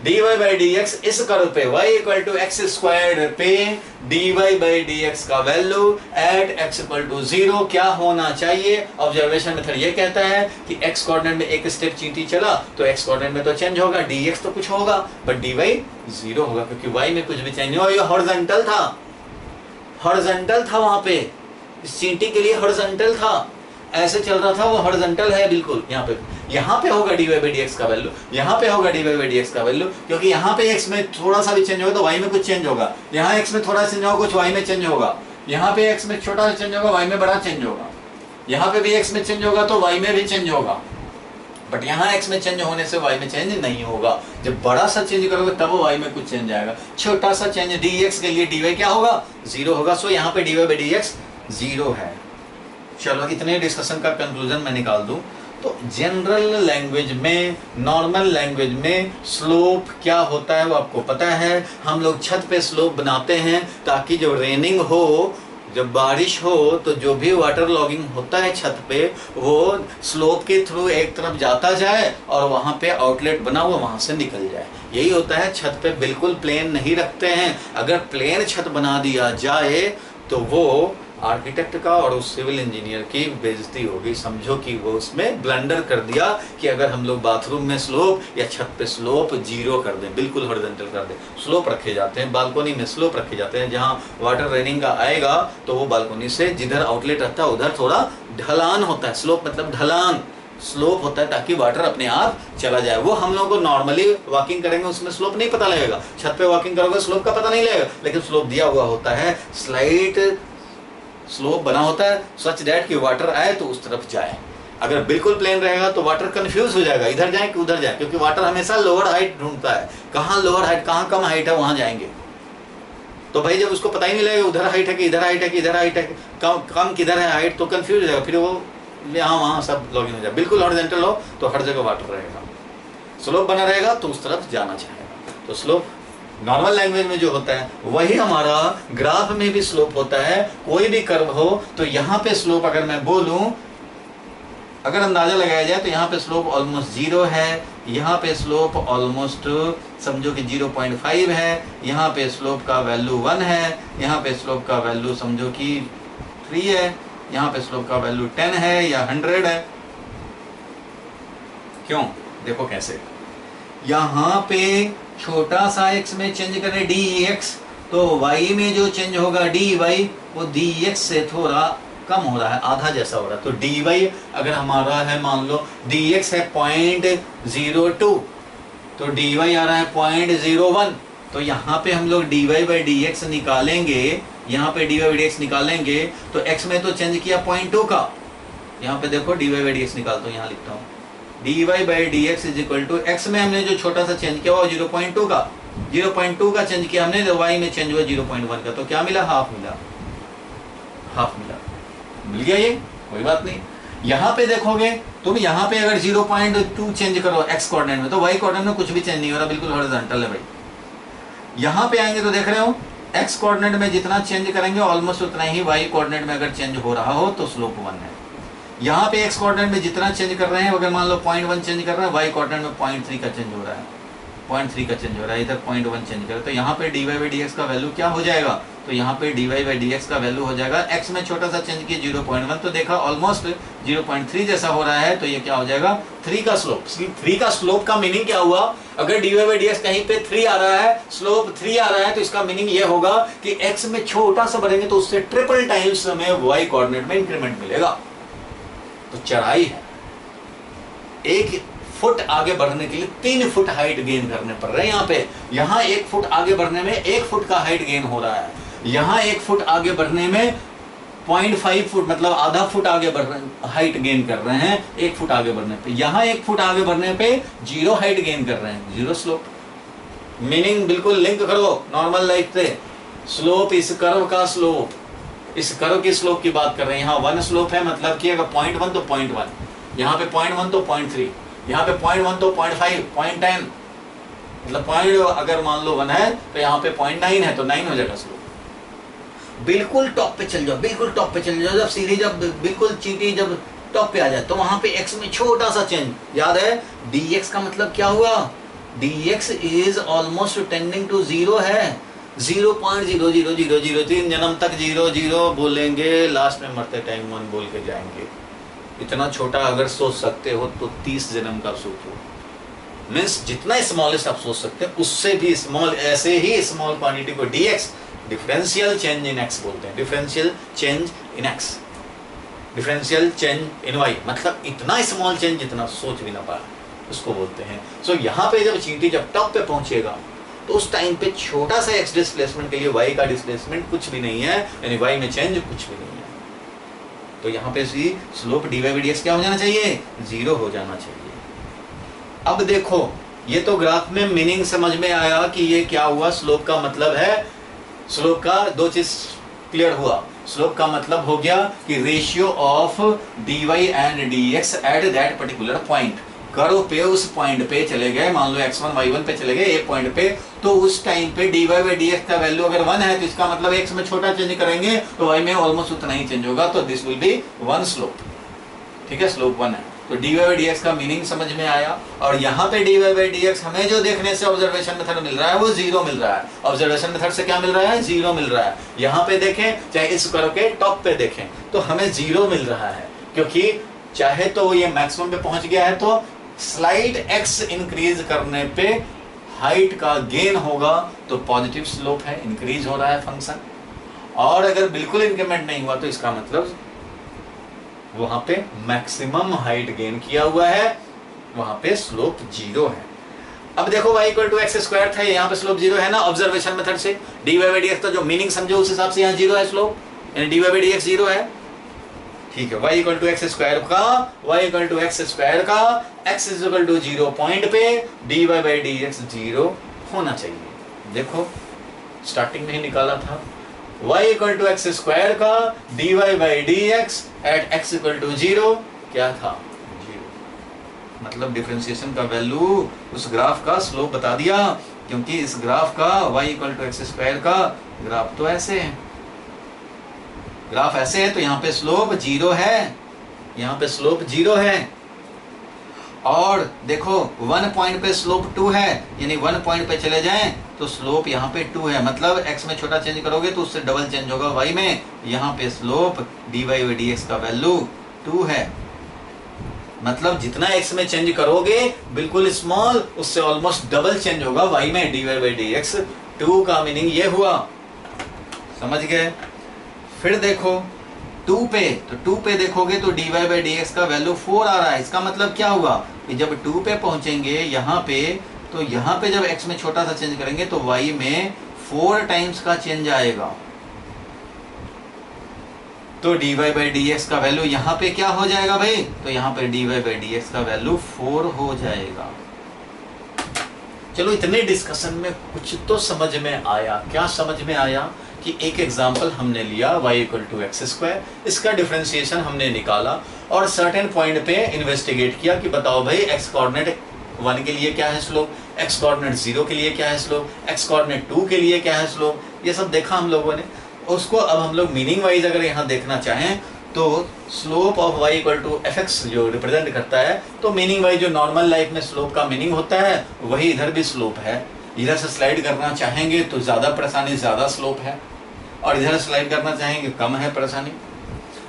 dy बाई dx इस कर्व पे y equal to x square पे dy बाई dx का value at x equal to zero क्या होना चाहिए। ऑब्जर्वेशन मेथड ये कहता है कि x कोऑर्डिनेट में एक स्टेप चींटी चला तो x कोऑर्डिनेट में तो चेंज होगा, dx तो कुछ होगा बट dy जीरो होगा, क्योंकि y में कुछ भी चेंज नहीं हुआ, ये हॉरिजॉन्टल था, हॉरिजॉन्टल था, वहां पे इस चींटी के लिए हॉरिजॉन्टल था, ऐसे चल रहा था, वो हॉरिजॉन्टल है बिल्कुल। यहाँ पे होगा dy बाई dx का वैल्यू, यहाँ पे होगा dy बाई dx का वैल्यू, क्योंकि यहाँ पे x में थोड़ा सा भी चेंज होगा तो y में कुछ चेंज होगा, यहाँ x में थोड़ा चेंज होगा कुछ y में चेंज होगा, यहाँ पे x में छोटा चेंज होगा y में बड़ा चेंज होगा, यहाँ पे भी x में चेंज होगा तो y में भी चेंज होगा, बट यहाँ x में चेंज होने से y में चेंज नहीं होगा। जब बड़ा सा चेंज करोगे तब y में कुछ चेंज आएगा, छोटा सा चेंज dx के लिए dy क्या होगा, जीरो होगा, सो यहाँ पे dy बाई dx जीरो है। चलो इतने डिस्कशन का कंक्लूजन मैं निकाल दूं तो जनरल लैंग्वेज में, नॉर्मल लैंग्वेज में स्लोप क्या होता है वो आपको पता है। हम लोग छत पे स्लोप बनाते हैं ताकि जब रेनिंग हो, जब बारिश हो तो जो भी वाटर लॉगिंग होता है छत पे वो स्लोप के थ्रू एक तरफ जाता जाए और वहाँ पे आउटलेट बना हुआ वहाँ से निकल जाए, यही होता है। छत पे बिल्कुल प्लेन नहीं रखते हैं, अगर प्लेन छत बना दिया जाए तो वो आर्किटेक्ट का और उस सिविल इंजीनियर की बेइज्जती होगी। समझो कि वो उसमें ब्लंडर कर दिया कि अगर हम लोग बाथरूम में स्लोप या छत पे स्लोप जीरो कर दें, बिल्कुल हॉरिजॉन्टल कर दें, स्लोप रखे जाते हैं, बालकोनी में स्लोप रखे जाते हैं, जहाँ वाटर रेनिंग का आएगा तो वो बालकोनी से जिधर आउटलेट रहता है उधर थोड़ा ढलान होता है। स्लोप मतलब ढलान, स्लोप होता है ताकि वाटर अपने आप चला जाए। वो हम लोगों को नॉर्मली वॉकिंग करेंगे उसमें स्लोप नहीं पता लगेगा, छत पे वॉकिंग करोगे स्लोप का पता नहीं लगेगा, लेकिन स्लोप दिया हुआ होता है, स्लाइट स्लोप बना होता है सच दैट कि वाटर आए तो उस तरफ जाए। अगर बिल्कुल प्लेन रहेगा तो वाटर कंफ्यूज हो जाएगा, इधर जाए कि उधर जाए, क्योंकि वाटर हमेशा लोअर हाइट ढूंढता है, कहाँ लोअर हाइट, कहाँ कम हाइट है वहां जाएंगे। तो भाई जब उसको पता ही नहीं लगेगा उधर हाइट है कि इधर हाइट है कि इधर हाइट है, कम किधर है हाइट, तो कंफ्यूज हो जाएगा, फिर वो यहाँ वहाँ सब लॉगिन हो जाए। बिल्कुल हॉरिजॉन्टल हो तो हर जगह वाटर रहेगा, स्लोप बना रहेगा तो उस तरफ जाना चाहेगा। तो स्लोप नॉर्मल लैंग्वेज में जो होता है वही हमारा ग्राफ में भी स्लोप होता है। कोई भी कर्व हो तो यहाँ पे स्लोप अगर मैं बोलूं, अगर अंदाजा लगाया जाए तो यहाँ पे स्लोप ऑलमोस्ट 0 है, यहाँ पे स्लोप ऑलमोस्ट समझो कि 0.5 है, यहाँ पे स्लोप का वैल्यू 1 है, यहाँ पे स्लोप का वैल्यू समझो कि 3 है, यहाँ पे स्लोप का वैल्यू 10 है या 100 है। क्यों? देखो कैसे, यहाँ पे छोटा सा x में चेंज करें dx, तो y में जो चेंज होगा dy वो dx से थोड़ा कम हो रहा है, आधा जैसा हो रहा है। तो dy अगर हमारा है, मान लो dx है 0.02, तो dy आ रहा है 0.01, तो यहाँ पे हम लोग dy by dx निकालेंगे, यहाँ पे dy by dx निकालेंगे तो x में तो चेंज किया 0.2 का, यहाँ पे देखो dy by dx निकालता हूँ, यहाँ लिखता हूँ dy by dx is equal to x में हमने जो छोटा सा चेंज किया वो 0.2 का, 0.2 का चेंज किया हमने, तो y में चेंज हुआ 0.1 का, तो क्या मिला? हाफ मिला, हाफ मिला, मिल गया ये, कोई बात नहीं। यहाँ पे देखोगे तुम, यहाँ पे अगर 0.2 चेंज करो x कोऑर्डिनेट में, तो y कोऑर्डिनेट में कुछ भी चेंज नहीं हो रहा, बिल्कुल हॉरिजॉन्टल है भाई। यहाँ पे आएंगे तो देख रहे हो x कोऑर्डिनेट में जितना चेंज करेंगे ऑलमोस्ट उतना ही y कोऑर्डिनेट में अगर चेंज हो रहा हो तो स्लोप 1 है। यहाँ पे x कोऑर्डिनेट में जितना चेंज कर रहे हैं, अगर मान लो 0.1 चेंज कर रहे हैं, y कोऑर्डिनेट में 0.3 का चेंज हो रहा है, 0.3 का चेंज हो रहा है, इधर 0.1 चेंज करे, तो यहाँ पे dy by dx का वैल्यू क्या हो जाएगा? तो यहाँ पे dy by dx का वैल्यू हो जाएगा, x में छोटा सा चेंज किया 0.1, तो देखा ऑलमोस्ट 0.3 जैसा हो रहा है, तो ये क्या हो जाएगा? 3 का स्लोप। 3 का स्लोप का मीनिंग क्या हुआ? अगर dy by dx कहीं पे 3 आ रहा है, स्लोप 3 आ रहा है, तो इसका मीनिंग ये होगा कि x में छोटा सा बढ़ेंगे तो उससे ट्रिपल टाइम्स हमें y कोऑर्डिनेट में इंक्रीमेंट मिलेगा। तो चढ़ाई है, 1 फुट आगे बढ़ने के लिए 3 फुट हाइट गेन करने पड़ रहे हैं। यहाँ 1 फुट आगे बढ़ने में 1 फुट का हाइट गेन हो रहा है, यहाँ 1 फुट आगे बढ़ने में 0.5 फुट मतलब आधा फुट आगे बढ़ रहे, हाइट गेन कर रहे हैं 1 फुट आगे बढ़ने पे। यहाँ 1 फुट आगे बढ़ने पे 0 हाइट गेन कर रहे हैं, 0 स्लोप। मीनिंग बिल्कुल लिंक करो नॉर्मल लाइफ से, स्लोप इस कर्व का स्लोप, इस कर्व की स्लोप की बात कर रहे हैं। यहाँ 1 स्लोप है, मतलब कि अगर 0.1 तो 0.1, यहाँ पे 0.1 तो 0.3, यहाँ पे 0.1 तो 0.5, 0.10, मतलब पॉइंट अगर मान लो 1 है तो यहाँ पे 0.9 है तो 9 हो जाएगा स्लोप। बिल्कुल टॉप पे चल जाओ, बिल्कुल टॉप पे चल जाओ, जब सीधी, जब बिल्कुल चीटी जब टॉप पे आ जाए तो वहां पे x में छोटा सा चेंज, याद है dx का मतलब क्या हुआ? dx is almost tending to 0 है, 0.00003 जन्म तक 0 बोलेंगे, लास्ट में मरते टाइम 1 बोल के जाएंगे। इतना छोटा अगर सोच सकते हो तो 30 जन्म का सोचो, मीन्स जितना स्मॉलेस्ट आप सोच सकते हैं उससे भी स्मॉल, ऐसे ही स्मॉल क्वांटिटी को dx differential change in x बोलते हैं, differential change in x, differential change in y, मतलब इतना स्मॉल चेंज जितना सोच भी ना पाए उसको बोलते हैं। सो यहाँ पे जब चींटी जब टॉप पे पहुंचेगा तो उस टाइम पे छोटा सा x डिस्प्लेसमेंट के लिए y का डिस्प्लेसमेंट कुछ भी नहीं है, यानी y में चेंज कुछ भी नहीं है। तो यहाँ पे स्लोप dy by dx क्या हो जाना चाहिए? 0 हो जाना चाहिए। अब देखो ये तो ग्राफ में मीनिंग समझ में आया कि ये क्या हुआ, स्लोप का मतलब है, स्लोप का 2 चीज क्लियर हुआ। स्लोप का मतलब हो गया कि ratio of dy and dx at that particular point, curve पे उस पॉइंट पे चले गए, मान लो x1 y1 पे चले गए एक पॉइंट पे, तो उस टाइम पे dy by dx का वैल्यू अगर 1 है तो इसका मतलब x में छोटा चेंज करेंगे तो y में ऑलमोस्ट उतना ही चेंज होगा, तो दिस विल बी 1 स्लोप। ठीक है, स्लोप 1 है। तो dy by dx का मीनिंग समझ में आया। और यहाँ पे dy by dx हमें जो देखने से ऑब्जर्वेशन मेथड मिल रहा है वो 0 मिल रहा है, ऑब्जर्वेशन मेथड से क्या मिल रहा है? 0 मिल रहा है। यहाँ पे देखें चाहे इस कर्व के टॉप पे देखें तो हमें 0 मिल रहा है, क्योंकि चाहे तो ये मैक्सिमम पे पहुंच गया है तो स्लाइड x इंक्रीज करने पे हाइट का गेन होगा, तो पॉजिटिव स्लोप है, इंक्रीज हो रहा है फंक्शन। और अगर बिल्कुल इंक्रीमेंट नहीं हुआ तो इसका मतलब वहां पे मैक्सिमम हाइट गेन किया हुआ है, वहां पे स्लोप 0 है। अब देखो y equal to x square था, यहाँ पे स्लोप 0 है ना ऑब्जर्वेशन मेथड से। dy by dx तो जो मीनिंग समझो उस हिसाब से यहाँ 0 है स्लोप, यानी dy by dx 0 है। ठीक है, y equal to x square का x is equal to 0 point पे dy बाई डी एक्स 0 होना चाहिए। देखो स्टार्टिंग में ही निकाला था, y equal to x square का dy by d x at x equal to 0 क्या था, 0। मतलब डिफरेंशिएशन का वैल्यू उस ग्राफ का स्लोप बता दिया, क्योंकि इस ग्राफ का y equal to x square का ग्राफ तो ऐसे है, ग्राफ ऐसे है तो यहाँ पे स्लोप 0 है, यहाँ पे स्लोप 0 है। और देखो 1 पॉइंट पे स्लोप 2 है, यानी 1 पॉइंट पे चले जाएं तो स्लोप यहाँ पे 2 है, मतलब x में छोटा चेंज करोगे तो उससे डबल चेंज होगा y में। यहाँ पे स्लोप dy बाई dx का वैल्यू 2 है, मतलब जितना x में चेंज करोगे बिल्कुल स्मॉल, उससे ऑलमोस्ट डबल चेंज होगा y में, dy बाई dx 2 का मीनिंग ये हुआ, समझ गए। फिर देखो 2 पे, तो 2 पे देखोगे तो dy बाई dx का वैल्यू 4 आ रहा है। इसका मतलब क्या हुआ कि जब 2 पे पहुंचेंगे यहाँ पे, तो यहाँ पे जब x में छोटा सा चेंज करेंगे तो y में 4 टाइम्स का चेंज आएगा, तो dy बाई dx का वैल्यू यहाँ पे क्या हो जाएगा भाई, तो यहाँ पे dy बाई dx का वैल्यू 4 हो जाएगा। चलो इतने डिस्कशन में कुछ तो समझ में आया, क्या समझ में आया कि एक एग्जाम्पल हमने लिया y equal to x square, इसका डिफरेंशिएशन हमने निकाला और सर्टेन पॉइंट पे इन्वेस्टिगेट किया कि बताओ भाई x कोऑर्डिनेट 1 के लिए क्या है स्लोप, x कोऑर्डिनेट 0 के लिए क्या है स्लोप, x कोऑर्डिनेट 2 के लिए क्या है स्लोप, ये सब देखा हम लोगों ने। उसको अब हम लोग मीनिंग वाइज अगर यहाँ देखना चाहें तो slope of y equal to f x जो रिप्रेजेंट करता है, तो मीनिंग वाइज जो नॉर्मल लाइफ में स्लोप का मीनिंग होता है वही इधर भी स्लोप है। इधर से स्लाइड करना चाहेंगे तो ज़्यादा परेशानी, ज़्यादा स्लोप है, और इधर स्लाइड करना चाहेंगे कम है परेशानी।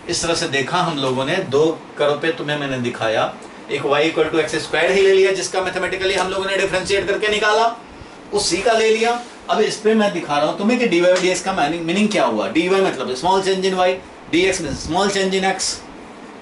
इस तरह से देखा हम लोगों ने, 2 कर्व पे तुम्हें मैंने दिखाया, एक y equal to x square ही ले लिया जिसका मैथमेटिकली हम लोगों ने डिफरेंशिएट करके निकाला, उसी का ले लिया। अब इस पे मैं दिखा रहा हूँ तुम्हें कि dy बाई dx का मीनिंग क्या हुआ। dy मतलब स्मॉल चेंज इन y, dx में स्मॉल चेंज इन x।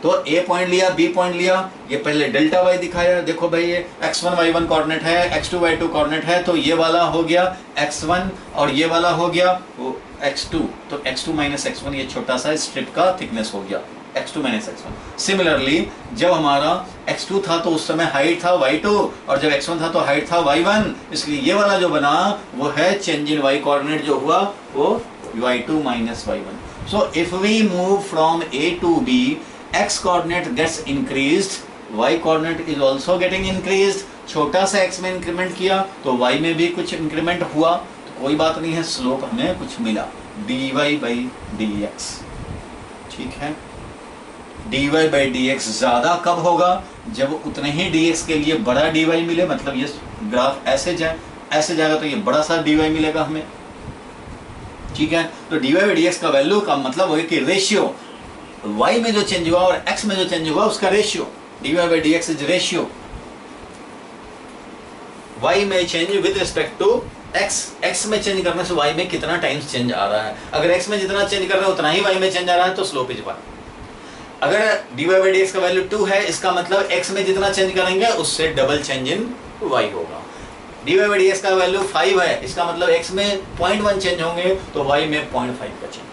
तो a पॉइंट लिया, b पॉइंट लिया, ये पहले डेल्टा y दिखाया, देखो भाई ये x1 y1 कोऑर्डिनेट है, x2 y2 कोऑर्डिनेट है, तो ये वाला हो गया x1 और ये वाला हो गया वो x2, तो x2 माइनस x1 ये छोटा सा स्ट्रिप का थिकनेस हो गया x2 माइनस x1। सिमिलरली जब हमारा x2 था तो उस समय हाइट था y2, और जब x1 था तो हाइट था y1, इसलिए ये वाला जो बना वो है चेंज इन y कोऑर्डिनेट जो हुआ वो y2 minus y1। So if we move from a to b, x coordinate gets increased, y coordinate is also getting increased। छोटा सा x में इंक्रीमेंट किया तो y में भी कुछ इंक्रीमेंट हुआ, तो कोई बात नहीं है, स्लोप हमें कुछ मिला dy बाई dx। ठीक है, dy बाई dx ज्यादा कब होगा, जब उतने ही dx के लिए बड़ा dy मिले, मतलब ये ग्राफ ऐसे जाए, ऐसे जाएगा तो ये बड़ा सा dy मिलेगा हमें। ठीक है, तो dy बाई dx का वैल्यू का मतलब वही कि रेशियो, y में जो चेंज हुआ और x में जो चेंज हुआ उसका ratio, dy by dx is ratio y में change with respect to x में चेंज करने से y में कितना टाइम्स चेंज आ रहा है। अगर x में जितना चेंज कर रहे हैं उतना ही y में चेंज आ रहा है तो स्लोप इज 1। अगर dy बाई dx का वैल्यू 2 है, इसका मतलब x में जितना चेंज करेंगे उससे डबल चेंज इन y होगा। dy बाई dx का वैल्यू 5 है, इसका मतलब x में 0.1 चेंज होंगे तो y में 0.5 का चेंज।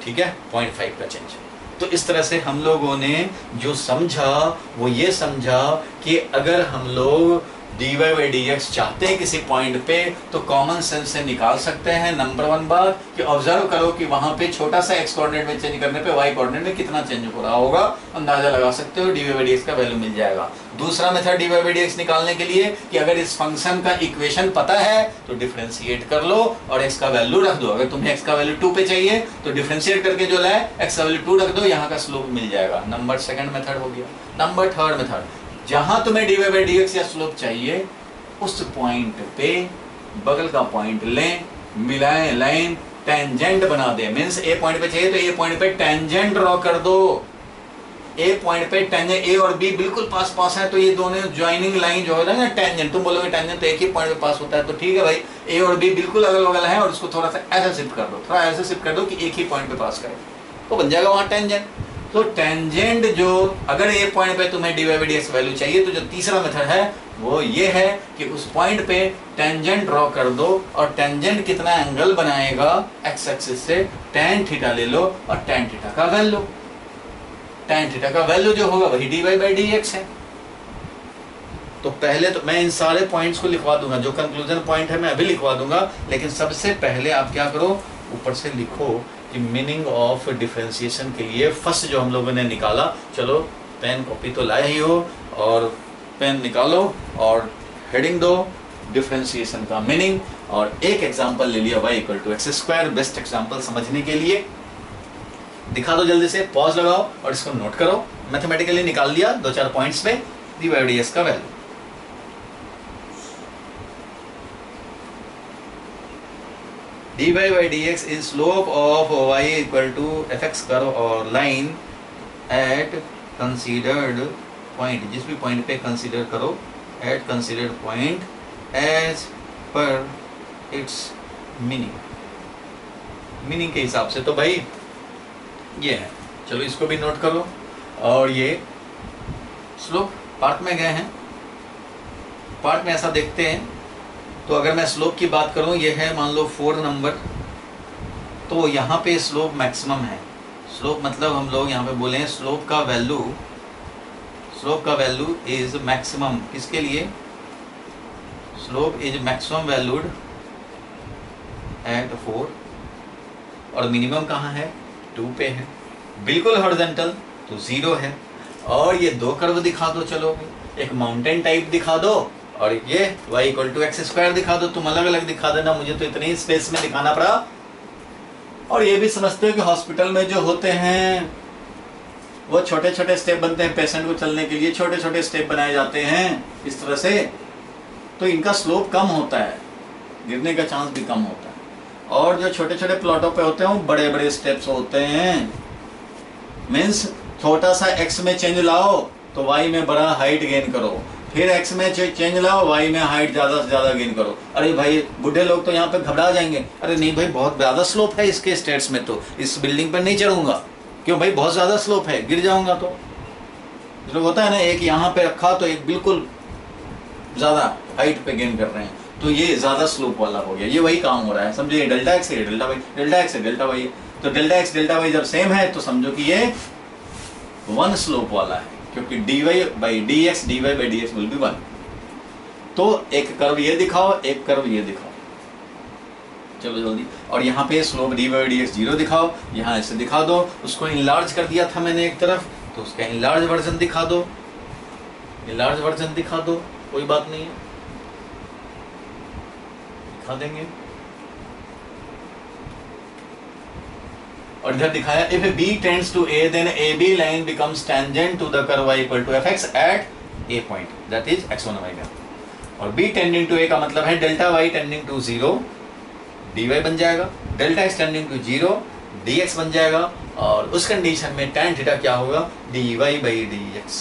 ठीक है, 0.5 का चेंज। तो इस तरह से हम लोगों ने जो समझा वो ये समझा कि अगर हम लोग dy बाई dx चाहते हैं किसी पॉइंट पे तो कॉमन सेंस से निकाल सकते हैं। नंबर 1 बात कि ऑब्जर्व करो कि वहां पे छोटा सा x कोऑर्डिनेट में चेंज करने पे y कोऑर्डिनेट में कितना चेंज हो रहा होगा, अंदाजा लगा सकते हो, dy बाई dx का वैल्यू मिल जाएगा। दूसरा मेथड dy बाई dx निकालने के लिए कि अगर इस फंक्शन का इक्वेशन पता है तो डिफरेंशिएट कर लो और x का वैल्यू रख दो। अगर तुम्हें x का वैल्यू 2 पे चाहिए तो डिफरेंशिएट करके जो लाए x का वैल्यू 2 रख दो, यहाँ का स्लोप मिल जाएगा। नंबर 2 मेथड हो गया। नंबर 3 मेथड, जहां तुम्हें dy बाई dx या स्लोप चाहिए उस पॉइंट पे बगल का पॉइंट लें, मिलाएं लाइन, टेंजेंट बना दे। मींस ए पॉइंट पे चाहिए तो ए पॉइंट पे टेंजेंट ड्रॉ कर दो। ए पॉइंट पे टेंजेंट, ए और बी बिल्कुल पास पास है तो ये दोनों ज्वाइनिंग लाइन जो है ना टेंजेंट, तुम बोलोगे टेंजेंट तो एक ही पॉइंट पे पास होता है, तो ठीक है भाई, ए और बी बिल्कुल अगल बगल है और उसको थोड़ा सा ऐसा शिफ्ट कर दो, थोड़ा ऐसे शिफ्ट कर दो कि एक ही पॉइंट पे पास करे, तो बन जाएगा वहां टेंजेंट। तो टेंजेंट जो, अगर ए पॉइंट पे तुम्हें dy बाई dx वैल्यू चाहिए तो जो तीसरा मेथड है वो ये है कि उस पॉइंट पे टेंजेंट ड्रॉ कर दो और टेंजेंट कितना एंगल बनाएगा x एक्सिस से, tan थीटा ले लो और tan थीटा का वैल्यू। tan थीटा का वैल्यू जो होगा वही dy बाई dx है। तो पहले तो मैं इन सारे पॉइंट्स को लिखवा दूंगा, जो कंक्लूजन पॉइंट है मैं अभी लिखवा दूंगा, लेकिन सबसे पहले आप क्या करो, ऊपर से लिखो कि मीनिंग ऑफ डिफरेंशिएशन के लिए फर्स्ट जो हम लोगों ने निकाला, चलो पेन कॉपी तो लाए ही हो और पेन निकालो और हेडिंग दो डिफरेंशिएशन का मीनिंग, और एक एग्जांपल ले लिया y equal to x square, best example समझने के लिए। दिखा दो जल्दी से, पॉज लगाओ और इसको नोट करो। मैथमेटिकली निकाल दिया 2-4 पॉइंट्स पे dy बाई dx का value. dy by dx is slope of y equal to fx curve और line at considered point, जिस भी पॉइंट पे कंसीडर करो, at considered point as per its meaning के हिसाब से। तो भाई ये है, चलो इसको भी नोट करो। और ये स्लोप पार्ट में गए हैं, पार्ट में ऐसा देखते हैं। तो अगर मैं स्लोप की बात करूं, ये है मान लो 4 नंबर, तो यहाँ पे स्लोप मैक्सिमम है। स्लोप मतलब हम लोग यहाँ पे बोले स्लोप का वैल्यू इज मैक्सिमम, किसके लिए, slope is maximum valued at 4, और मिनिमम कहाँ है, 2 पे है। बिल्कुल हॉरिजॉन्टल तो 0 है। और ये 2 कर्व दिखा दो, चलो एक माउंटेन टाइप दिखा दो और ये y equal to x square दिखा दो। तुम अलग अलग दिखा देना, मुझे तो इतने ही स्पेस में दिखाना पड़ा। और ये भी समझते हो कि हॉस्पिटल में जो होते हैं वो छोटे छोटे स्टेप बनते हैं, पेशेंट को चलने के लिए छोटे छोटे स्टेप बनाए जाते हैं इस तरह से, तो इनका स्लोप कम होता है, गिरने का चांस भी कम होता है। और जो छोटे छोटे प्लॉटों पे होते हैं वो बड़े बड़े स्टेप्स होते हैं। मीन्स छोटा सा x में चेंज लाओ तो y में बड़ा हाइट गेन करो, फिर x में चेंज लाओ, y में हाइट ज़्यादा से ज़्यादा गेन करो। अरे भाई बूढ़े लोग तो यहाँ पे घबरा जाएंगे, अरे नहीं भाई बहुत ज़्यादा स्लोप है इसके स्टेट्स में, तो इस बिल्डिंग पर नहीं चढ़ूंगा, क्यों भाई बहुत ज़्यादा स्लोप है, गिर जाऊंगा। तो लोग होता है ना, एक यहाँ पे रखा तो एक बिल्कुल ज़्यादा हाइट पे गेन कर रहे हैं, तो ये ज़्यादा स्लोप वाला हो गया। ये वही काम हो रहा है, समझिए डेल्टा एक्स है डेल्टा वाई, डेल्टा एक्स है डेल्टा वाई। तो डेल्टा एक्स डेल्टा वाई जब सेम है तो समझो कि ये 1 स्लोप वाला है, क्योंकि dy by dx dy by dx will B 1। तो एक कर्व ये दिखाओ, एक कर्व ये दिखाओ, चलो जल्दी। और यहाँ पे स्लोप dy बाई dx 0 दिखाओ, यहाँ ऐसे दिखा दो। उसको इनलार्ज कर दिया था मैंने एक तरफ, तो उसका इनलार्ज वर्जन दिखा दो, इनलार्ज वर्जन दिखा दो, कोई बात नहीं है, दिखा देंगे। और इधर दिखाया if b tends to a then ab line becomes tangent to the curve y equal to fx at a point, that is x1 y1। और b tending to a का मतलब है delta y tending to 0 dy बन जाएगा, delta x tending to 0 dx बन जाएगा। और उस कंडीशन में tan थीटा क्या होगा, dy बाई dx।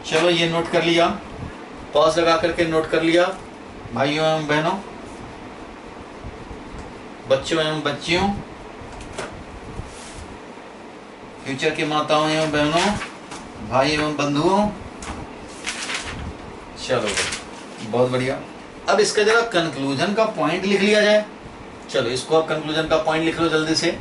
चलो ये नोट कर लिया, पॉज लगा करके नोट कर लिया भाइयों एवं बहनों, बच्चों एवं बच्चियों, फ्यूचर की माताओं एवं बहनों, भाई एवं बंधुओं। चलो बहुत बढ़िया। अब इसका जरा कंक्लूजन का पॉइंट लिख लिया जाए। चलो इसको अब कंक्लूजन का पॉइंट लिख लो जल्दी से।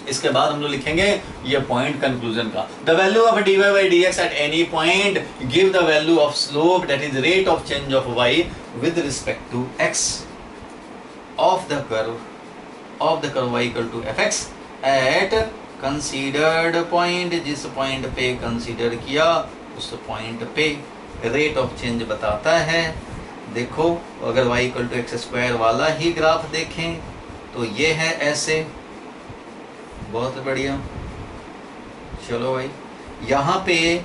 इसके बाद हम लोग लिखेंगे ये पॉइंट कंक्लूजन का। The value of dy by dx at any point give the value of slope that is rate of change of y with respect to x of the curve y equal to fx at considered point, जिस point पे consider किया उस point पे rate of change बताता है। देखो अगर y equal to x square वाला ही ग्राफ देखें तो ये है ऐसे, बहुत बढ़िया। चलो भाई यहाँ पे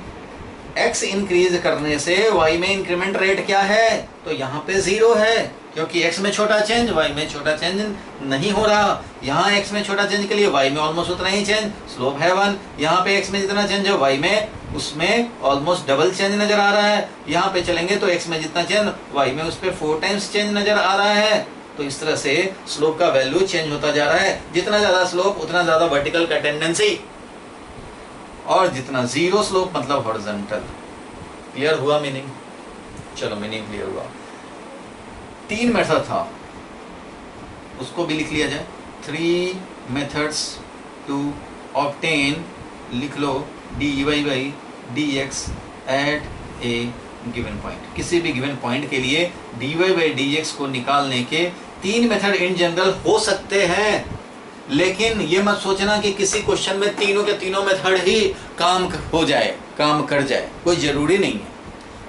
x इंक्रीज करने से y में इंक्रीमेंट रेट क्या है, तो यहाँ पे 0 है, क्योंकि x में छोटा चेंज y में छोटा चेंज नहीं हो रहा। यहाँ x में छोटा चेंज के लिए y में ऑलमोस्ट उतना ही चेंज, स्लोप है 1। यहाँ पे x में जितना चेंज है y में उसमें ऑलमोस्ट डबल चेंज नजर आ रहा है। यहाँ पे चलेंगे तो x में जितना चेंज y में उस पर 4 टाइम्स चेंज नजर आ रहा है। तो इस तरह से स्लोप का वैल्यू चेंज होता जा रहा है। जितना ज्यादा स्लोप उतना ज्यादा वर्टिकल का टेंडेंसी, और जितना 0 स्लोप मतलब हॉरिजॉन्टल। क्लियर हुआ मीनिंग? चलो मीनिंग क्लियर हुआ। 3 मेथड था, उसको भी लिख लिया जाए। 3 मेथड्स टू ऑब्टेन, लिख लो, dy by dx at a given point. किसी भी गिवन पॉइंट के लिए dy बाई dx को निकालने के 3 मेथड इन जनरल हो सकते हैं, लेकिन ये मत सोचना कि किसी क्वेश्चन में तीनों के तीनों मेथड ही काम हो जाए, काम कर जाए, कोई ज़रूरी नहीं है।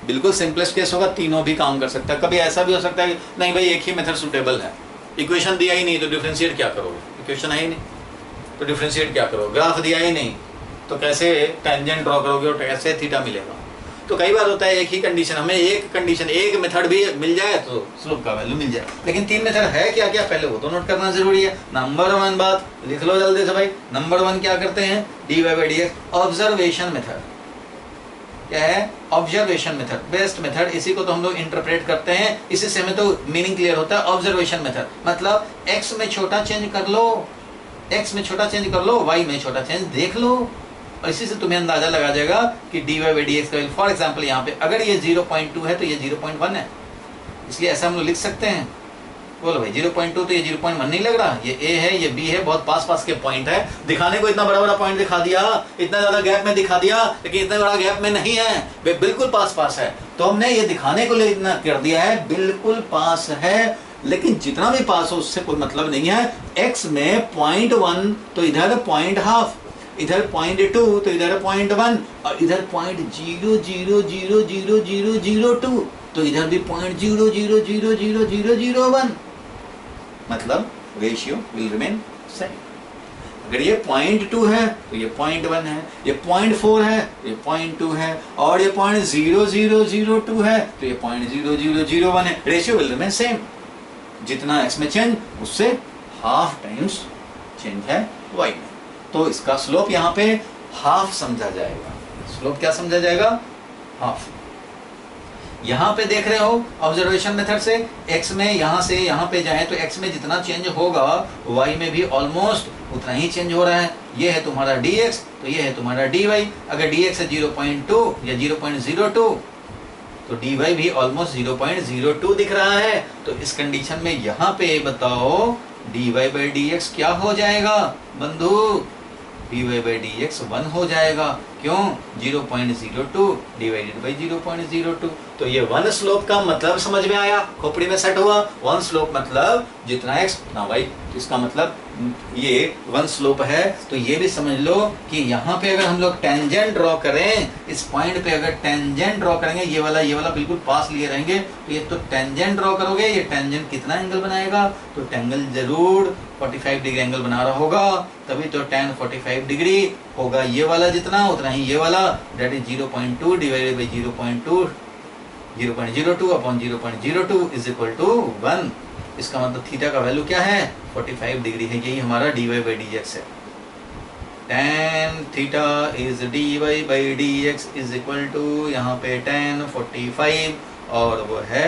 बिल्कुल सिंपलेस्ट केस होगा, तीनों भी काम कर सकता है। कभी ऐसा भी हो सकता है कि नहीं भाई एक ही मेथड सुटेबल है, इक्वेशन दिया ही नहीं तो डिफरेंशिएट क्या करोगे, इक्वेशन है ही नहीं तो डिफरेंशिएट क्या करोगे, ग्राफ दिया ही नहीं तो कैसे टेंजेंट ड्रॉ करोगे और कैसे थीटा मिलेगा। तो कई बार होता है एक ही कंडीशन, हमें एक कंडीशन एक मेथड भी मिल जाए तो स्लोप का वैल्यू मिल जाए, लेकिन 3 मेथड है क्या क्या पहले वो तो नोट करना जरूरी है। नंबर 1 बात लिख लो जल्दी से भाई, नंबर 1 क्या करते हैं, dy by dx observation method. क्या है, ऑब्जर्वेशन मेथड, बेस्ट मेथड, इसी को तो हम लोग इंटरप्रेट करते हैं, इसी से हमें तो मीनिंग क्लियर होता है। ऑब्जर्वेशन मेथड मतलब x में छोटा चेंज कर लो, x में छोटा चेंज कर लो, y में छोटा चेंज देख लो, और इसी से तुम्हें अंदाजा लगा जाएगा कि dy बाई dx का, फॉर एग्जांपल यहाँ पे अगर ये 0.2 है तो ये 0.1 है, इसलिए ऐसा हम लोग लिख सकते हैं। बोलो भाई 0.2 तो ये 0.1 नहीं लग रहा, ये a है ये b है, बहुत पास पास के पॉइंट है, दिखाने को इतना बड़ा बड़ा पॉइंट दिखा दिया, इतना ज्यादा गैप में दिखा दिया, लेकिन इतना बड़ा गैप में नहीं है, वे बिल्कुल पास पास है। तो हमने ये दिखाने को लिए इतना कर दिया है, बिल्कुल पास है, लेकिन जितना भी पास हो उससे कोई मतलब नहीं है। x में 0.1 तो इधर 0.5, इधर 0.2 तो इधर 0.1, और इधर 0.00000002 तो इधर भी 0.00000001, मतलब रेशियो विल रिमेन सेम। अगर ये 0.2 है तो ये 0.1 है, ये 0.4 है ये 0.2 है, और ये 0.0002 है तो ये 0.0001 है, रेशियो विल रिमेन सेम। जितना x में चेंज उससे हाफ टाइम्स चेंज है y में, तो इसका स्लोप यहाँ पे हाफ समझा जाएगा। स्लोप क्या समझा जाएगा, हाफ। यहाँ पे देख रहे हो ऑब्जर्वेशन मेथड से x में यहाँ से यहाँ पे जाए तो x में जितना चेंज होगा y में भी ऑलमोस्ट उतना ही चेंज हो रहा है। ये है तुम्हारा dx तो ये है तुम्हारा dy। अगर dx है 0.2 या 0.02 तो dy भी ऑलमोस्ट 0.02 दिख रहा है। तो इस कंडीशन में यहाँ पे बताओ dy बाई dx क्या हो जाएगा बंधु, dy बाई dx 1 हो जाएगा। क्यों, 0.02 डिवाइडेड बाई 0.02। तो ये 1 स्लोप का मतलब समझ में आया, खोपड़ी में सेट हुआ। 1 स्लोप मतलब जितना x उतना y, तो इसका मतलब ये 1 स्लोप है। तो ये भी समझ लो कि यहाँ पे अगर हम लोग टेंजेंट ड्रॉ करें, इस पॉइंट पे अगर टेंजेंट ड्रॉ करेंगे, ये वाला बिल्कुल पास लिए रहेंगे, तो ये तो टेंजेंट ड्रॉ करोगे, ये टेंजेंट कितना एंगल बनाएगा, तो टेंगल जरूर 45 डिग्री एंगल बना रहा होगा, तभी तो tan 45 डिग्री होगा। ये वाला जितना उतना ही ये वाला, that is 0.2 divided by 0.02 upon 0.02 is equal to 1। इसका मतलब थीटा का वैल्यू क्या है, 45 डिग्री है। यही हमारा dy बाई dx है। tan theta is dy by dx is equal to यहाँ पे tan 45 और वो है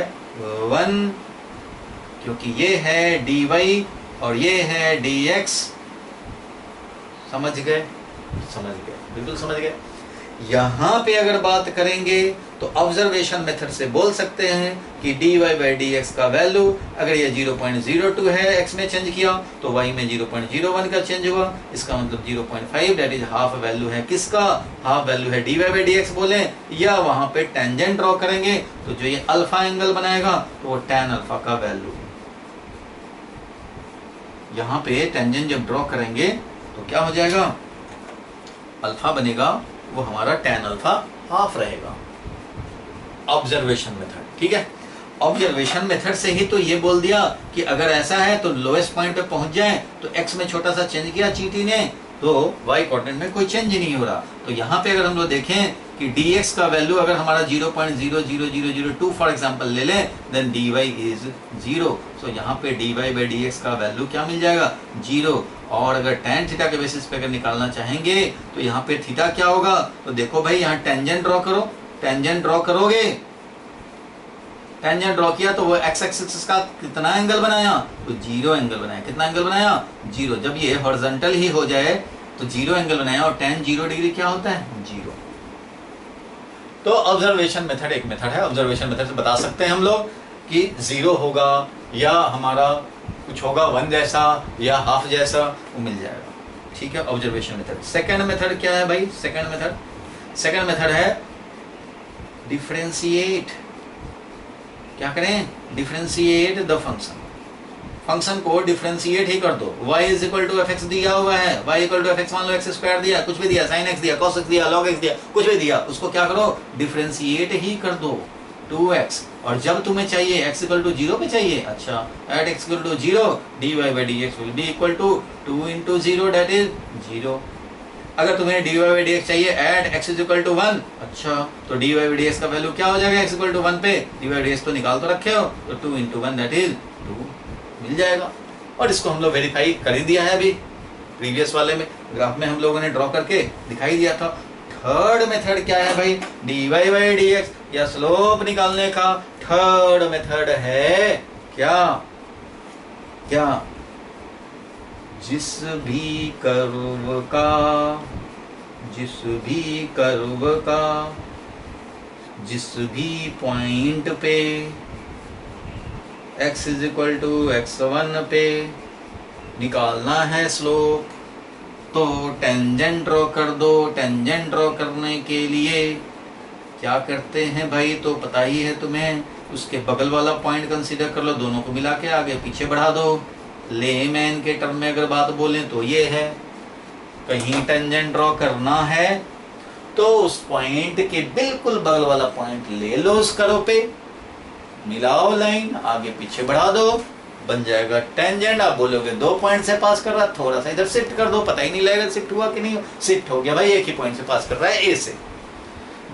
1, क्योंकि ये है dy और ये है dx। समझ गए, समझ गए, बिल्कुल समझ गए। यहाँ पे अगर बात करेंगे तो ऑब्जर्वेशन मेथड से बोल सकते हैं कि dy बाई dx का वैल्यू, अगर ये 0.02 है x में चेंज किया तो y में 0.01 का चेंज हुआ, इसका मतलब 0.5 दैट इज हाफ वैल्यू है। किसका, हाफ वैल्यू है dy बाई dx बोले, या वहाँ पे टेंजेंट ड्रॉ करेंगे तो जो ये अल्फा एंगल बनाएगा तो वो tan अल्फा का वैल्यू। यहाँ पे टेंजेंट जब ड्रॉ करेंगे तो क्या हो जाएगा, अल्फा बनेगा, वो हमारा tan अल्फा हाफ रहेगा। ऑब्जर्वेशन मेथड, ठीक है। ऑब्जर्वेशन मेथड से ही तो ये बोल दिया कि अगर ऐसा है तो लोएस्ट पॉइंट पे पहुंच जाए, तो x में छोटा सा चेंज किया चींटी ने तो y कोऑर्डिनेट में कोई चेंज नहीं हो रहा। तो यहाँ पे अगर हम लोग देखें कि dx का वैल्यू अगर हमारा 0.00002 फॉर एग्जांपल ले लें, देन dy इज 0। सो यहाँ पे dy बाई dx का वैल्यू क्या मिल जाएगा, 0। और अगर tan थीटा के बेसिस पे अगर निकालना चाहेंगे तो यहाँ पे थीटा क्या होगा, तो देखो भाई यहाँ टेंजेंट ड्रॉ करो, टेंजेंट ड्रॉ करोगे, टेंजेंट ड्रॉ किया तो वो x एक्सिस का कितना एंगल बनाया, तो 0 एंगल बनाया। कितना एंगल बनाया, 0। जब ये हॉरिजॉन्टल ही हो जाए तो 0 एंगल बनाया, और tan 0 डिग्री क्या होता है, 0। तो ऑब्जर्वेशन मेथड एक मेथड है। ऑब्जर्वेशन मेथड से बता सकते हैं हम लोग कि 0 होगा या हमारा कुछ होगा 1 जैसा या हाफ जैसा, वो मिल जाएगा, ठीक है, ऑब्जर्वेशन मेथड। सेकंड मेथड क्या है भाई? सेकंड मेथड है डिफरेंशिएट। क्या करें? डिफरेंशिएट द फंक्शन को डिफरेंशिएट ही कर दो। y is equal to f x दिया हुआ है, y equal to f x मान लो, एक्स स्क्वायर दिया, कुछ भी दिया, साइन एक्स दिया, कॉस एक्स दिया, लॉग एक्स दिया, कुछ भी दिया, उसको क्या करो? डिफरेंशिएट ही कर दो 2x। और जब तुम्हें चाहिए x इक्वल टू 0 पे चाहिए, अच्छा at x equal to 0 dy by dx will be equal to 2 into 0 that is 0। अगर तुम्हें dy बाई dx चाहिए at x is equal to 1, अच्छा तो dy बाई dx का वैल्यू क्या हो जाएगा? x इक्वल टू 1 पे dy बाई dx तो निकाल तो रखे हो, तो 2 इंटू 1 दैट इज 2 मिल जाएगा। और इसको हम लोग वेरीफाई कर ही दिया है अभी प्रीवियस वाले में, ग्राफ में हम लोगों ने ड्रॉ करके दिखाई दिया था। थर्ड मेथड क्या है भाई? dy बाई dx या स्लोप निकालने का थर्ड मेथड है क्या? क्या? जिस भी कर्व का जिस भी पॉइंट पे x is equal to x1 पे निकालना है स्लोप, तो टेंजेंट ड्रॉ कर दो। टेंजेंट ड्रॉ करने के लिए क्या करते हैं भाई? तो पता ही है तुम्हें, उसके बगल वाला पॉइंट कंसीडर कर लो, दोनों को मिला के आगे पीछे बढ़ा दो। लेमैन के टर्म में अगर बात बोलें तो ये है, कहीं टेंजेंट ड्रॉ करना है तो उस पॉइंट के बिल्कुल बगल वाला पॉइंट ले लो, उस कर्व पे मिलाओ लाइन, आगे पीछे बढ़ा दो, बन जाएगा टेंजेंट। आप बोलोगे 2 पॉइंट से पास कर रहा है, थोड़ा सा इधर शिफ्ट कर दो, पता ही नहीं लगेगा शिफ्ट हुआ कि नहीं। शिफ्ट हो गया भाई, एक ही पॉइंट से पास कर रहा है, ए से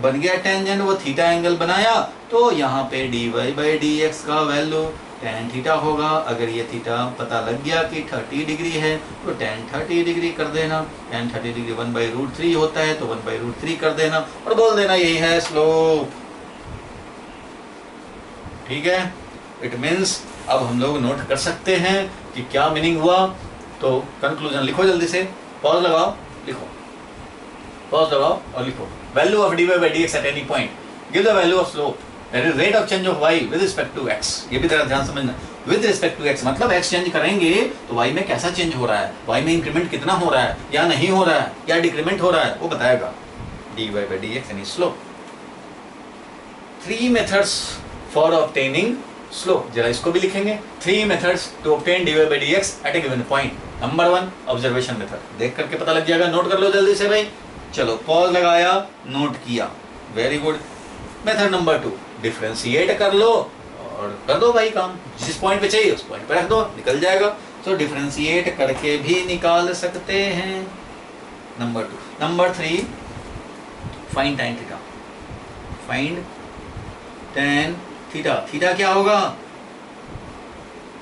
बन गया टेंजेंट। वो थीटा एंगल बनाया, तो यहाँ पे dy बाई dx का वैल्यू tan थीटा होगा। अगर ये थीटा पता लग गया कि 30 डिग्री है, तो tan 30 डिग्री कर देना। tan 30 डिग्री 1/√3 होता है, तो 1/√3 कर देना और बोल देना यही है स्लोप। ठीक है, इट मीन्स अब हम लोग नोट कर सकते हैं कि क्या मीनिंग हुआ। तो कंक्लूजन लिखो जल्दी से, पॉज लगाओ, लिखो, पॉज लगाओ और लिखो। Value of dy by dx at any point give the value of slope that is rate of change of y with respect to x। ये भी जरा ध्यान समझना, विद रिस्पेक्ट टू x मतलब x चेंज करेंगे तो y में कैसा चेंज हो रहा है, y में इंक्रीमेंट कितना हो रहा है या नहीं हो रहा है या डिक्रीमेंट हो रहा है, वो बताएगा dy बाई dx यानी slope. 3 methods for obtaining slope, जरा इसको भी लिखेंगे। 3 methods to obtain dy by dx at a given point. Number 1 observation method, देख करके पता लग जाएगा, नोट कर लो जल्दी से भाई। चलो पॉज लगाया, नोट किया, very good. Method number 2 differentiate कर लो और कर दो भाई काम, जिस पॉइंट पे चाहिए उस पॉइंट पे रख दो, निकल जाएगा। तो डिफरेंशिएट करके भी निकाल सकते हैं। Number 2। Number 3 find tan theta. Find tan theta. Theta क्या होगा?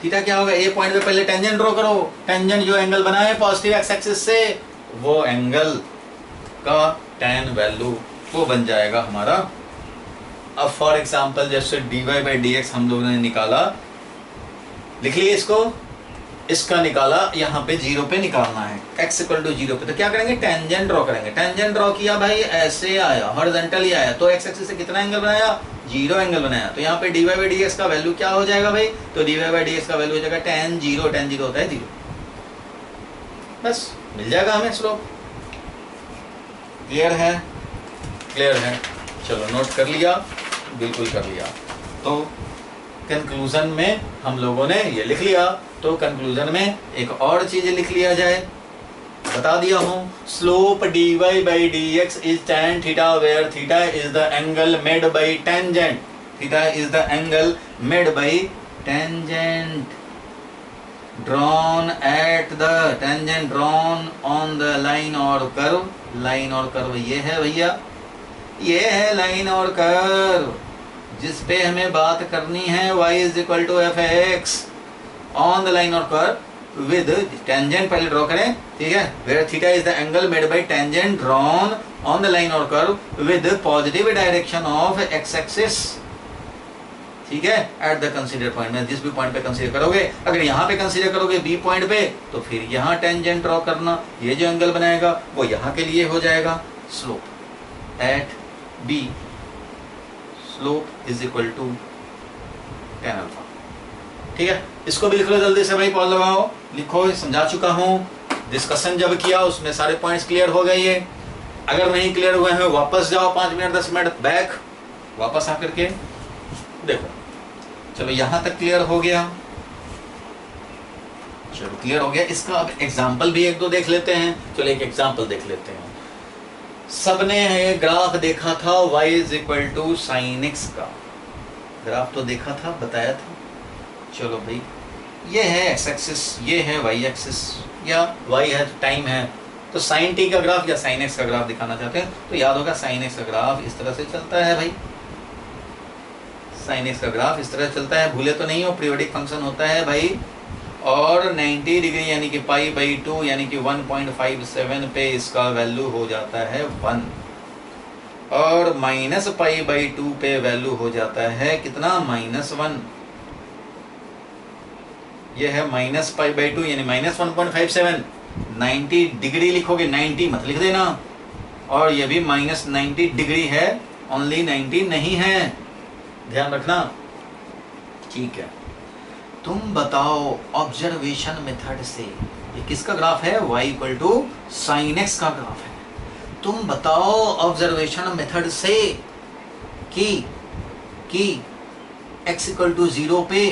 थीटा क्या होगा? ए पॉइंट पे पहले टेंजेंट ड्रॉ करो। टेंजेंट जो एंगल बना है पॉजिटिव एक्स एक्सिस से, वो एंगल का tan वैल्यू वो बन जाएगा हमारा। अब फॉर एग्जांपल जैसे dy बाई dx हम लोगों ने निकाला, लिख लिए इसको, इसका निकाला, यहाँ पे 0 पे निकालना है, x इक्वल टू 0 पे। तो क्या करेंगे? टेंजेंट ड्रॉ करेंगे। टेंजेंट ड्रॉ किया भाई, ऐसे आया, हॉरिजॉन्टली आया, तो x एक्सिस से कितना एंगल बनाया? 0 एंगल बनाया। तो यहाँ पे dy बाई dx का वैल्यू क्या हो जाएगा भाई? तो dy बाई dx का वैल्यू हो जाएगा tan 0। tan 0 होता है 0, बस मिल जाएगा हमें स्लोप। क्लियर है? क्लियर है। चलो नोट कर लिया, बिल्कुल कर लिया। तो कंक्लूजन में हम लोगों ने ये लिख लिया, तो कंक्लूजन में एक और चीज लिख लिया जाए, बता दिया हूँ। Slope dy by dx is tan theta where theta is the angle made by tangent. Theta is the angle made by tangent drawn at the tangent drawn on the line और कर्व। लाइन और curve ये है भैया, ये है line और curve जिस पे हमें बात करनी है। y is equal to f x on the line और कर्व विद टेंजेंट पहले ड्रॉ करें, ठीक है। Where theta is the angle made by tangent drawn on the line और curve with positive direction of x axis, ठीक है। At the consider point में जिस भी पॉइंट पे कंसीडर करोगे, अगर यहाँ पे कंसीडर करोगे बी पॉइंट पे, तो फिर यहाँ टेंजेंट ड्रॉ करना, ये जो एंगल बनाएगा वो यहाँ के लिए हो जाएगा slope at b. Slope is equal to tan alpha, ठीक है। इसको भी लिख लो जल्दी से भाई, पॉज लगाओ, लिखो, समझा चुका हूँ। डिस्कशन जब किया उसमें सारे पॉइंट्स क्लियर हो गए। ये अगर नहीं क्लियर हुए हैं वापस जाओ 5 मिनट 10 मिनट बैक, वापस आकर के देखो। चलो यहाँ तक क्लियर हो गया, चलो क्लियर हो गया। इसका अब एग्जाम्पल भी एक दो देख लेते हैं। चलो एक एग्जाम्पल देख लेते हैं। सबने ग्राफ देखा था y is equal to sine x का, ग्राफ तो देखा था, बताया था। चलो भाई ये है एक्स एक्सिस, ये है वाई एक्सिस, या y है तो टाइम है, तो साइन t का ग्राफ या साइन x का ग्राफ दिखाना चाहते हैं तो याद होगा साइन x का ग्राफ इस तरह से चलता है भाई, साइन x का ग्राफ इस तरह चलता है, भूले तो नहीं हो, पीरियोडिक फंक्शन होता है भाई। और 90 डिग्री यानी कि पाई बाई 2 यानी कि 1.57 पे इसका वैल्यू हो जाता है 1, और माइनस पाई बाई 2 पे वैल्यू हो जाता है कितना, -1। ये है माइनस पाई बाई 2 यानी -1.57। 90 डिग्री लिखोगे, 90 मत लिख देना। और ये भी -90 डिग्री है, ओनली 90 नहीं है, ध्यान रखना, ठीक है। तुम बताओ ऑब्जर्वेशन मेथड से, ये किसका ग्राफ है, y equal to sine x का ग्राफ है। तुम बताओ ऑब्जर्वेशन मेथड से कि x इक्वल टू 0 पे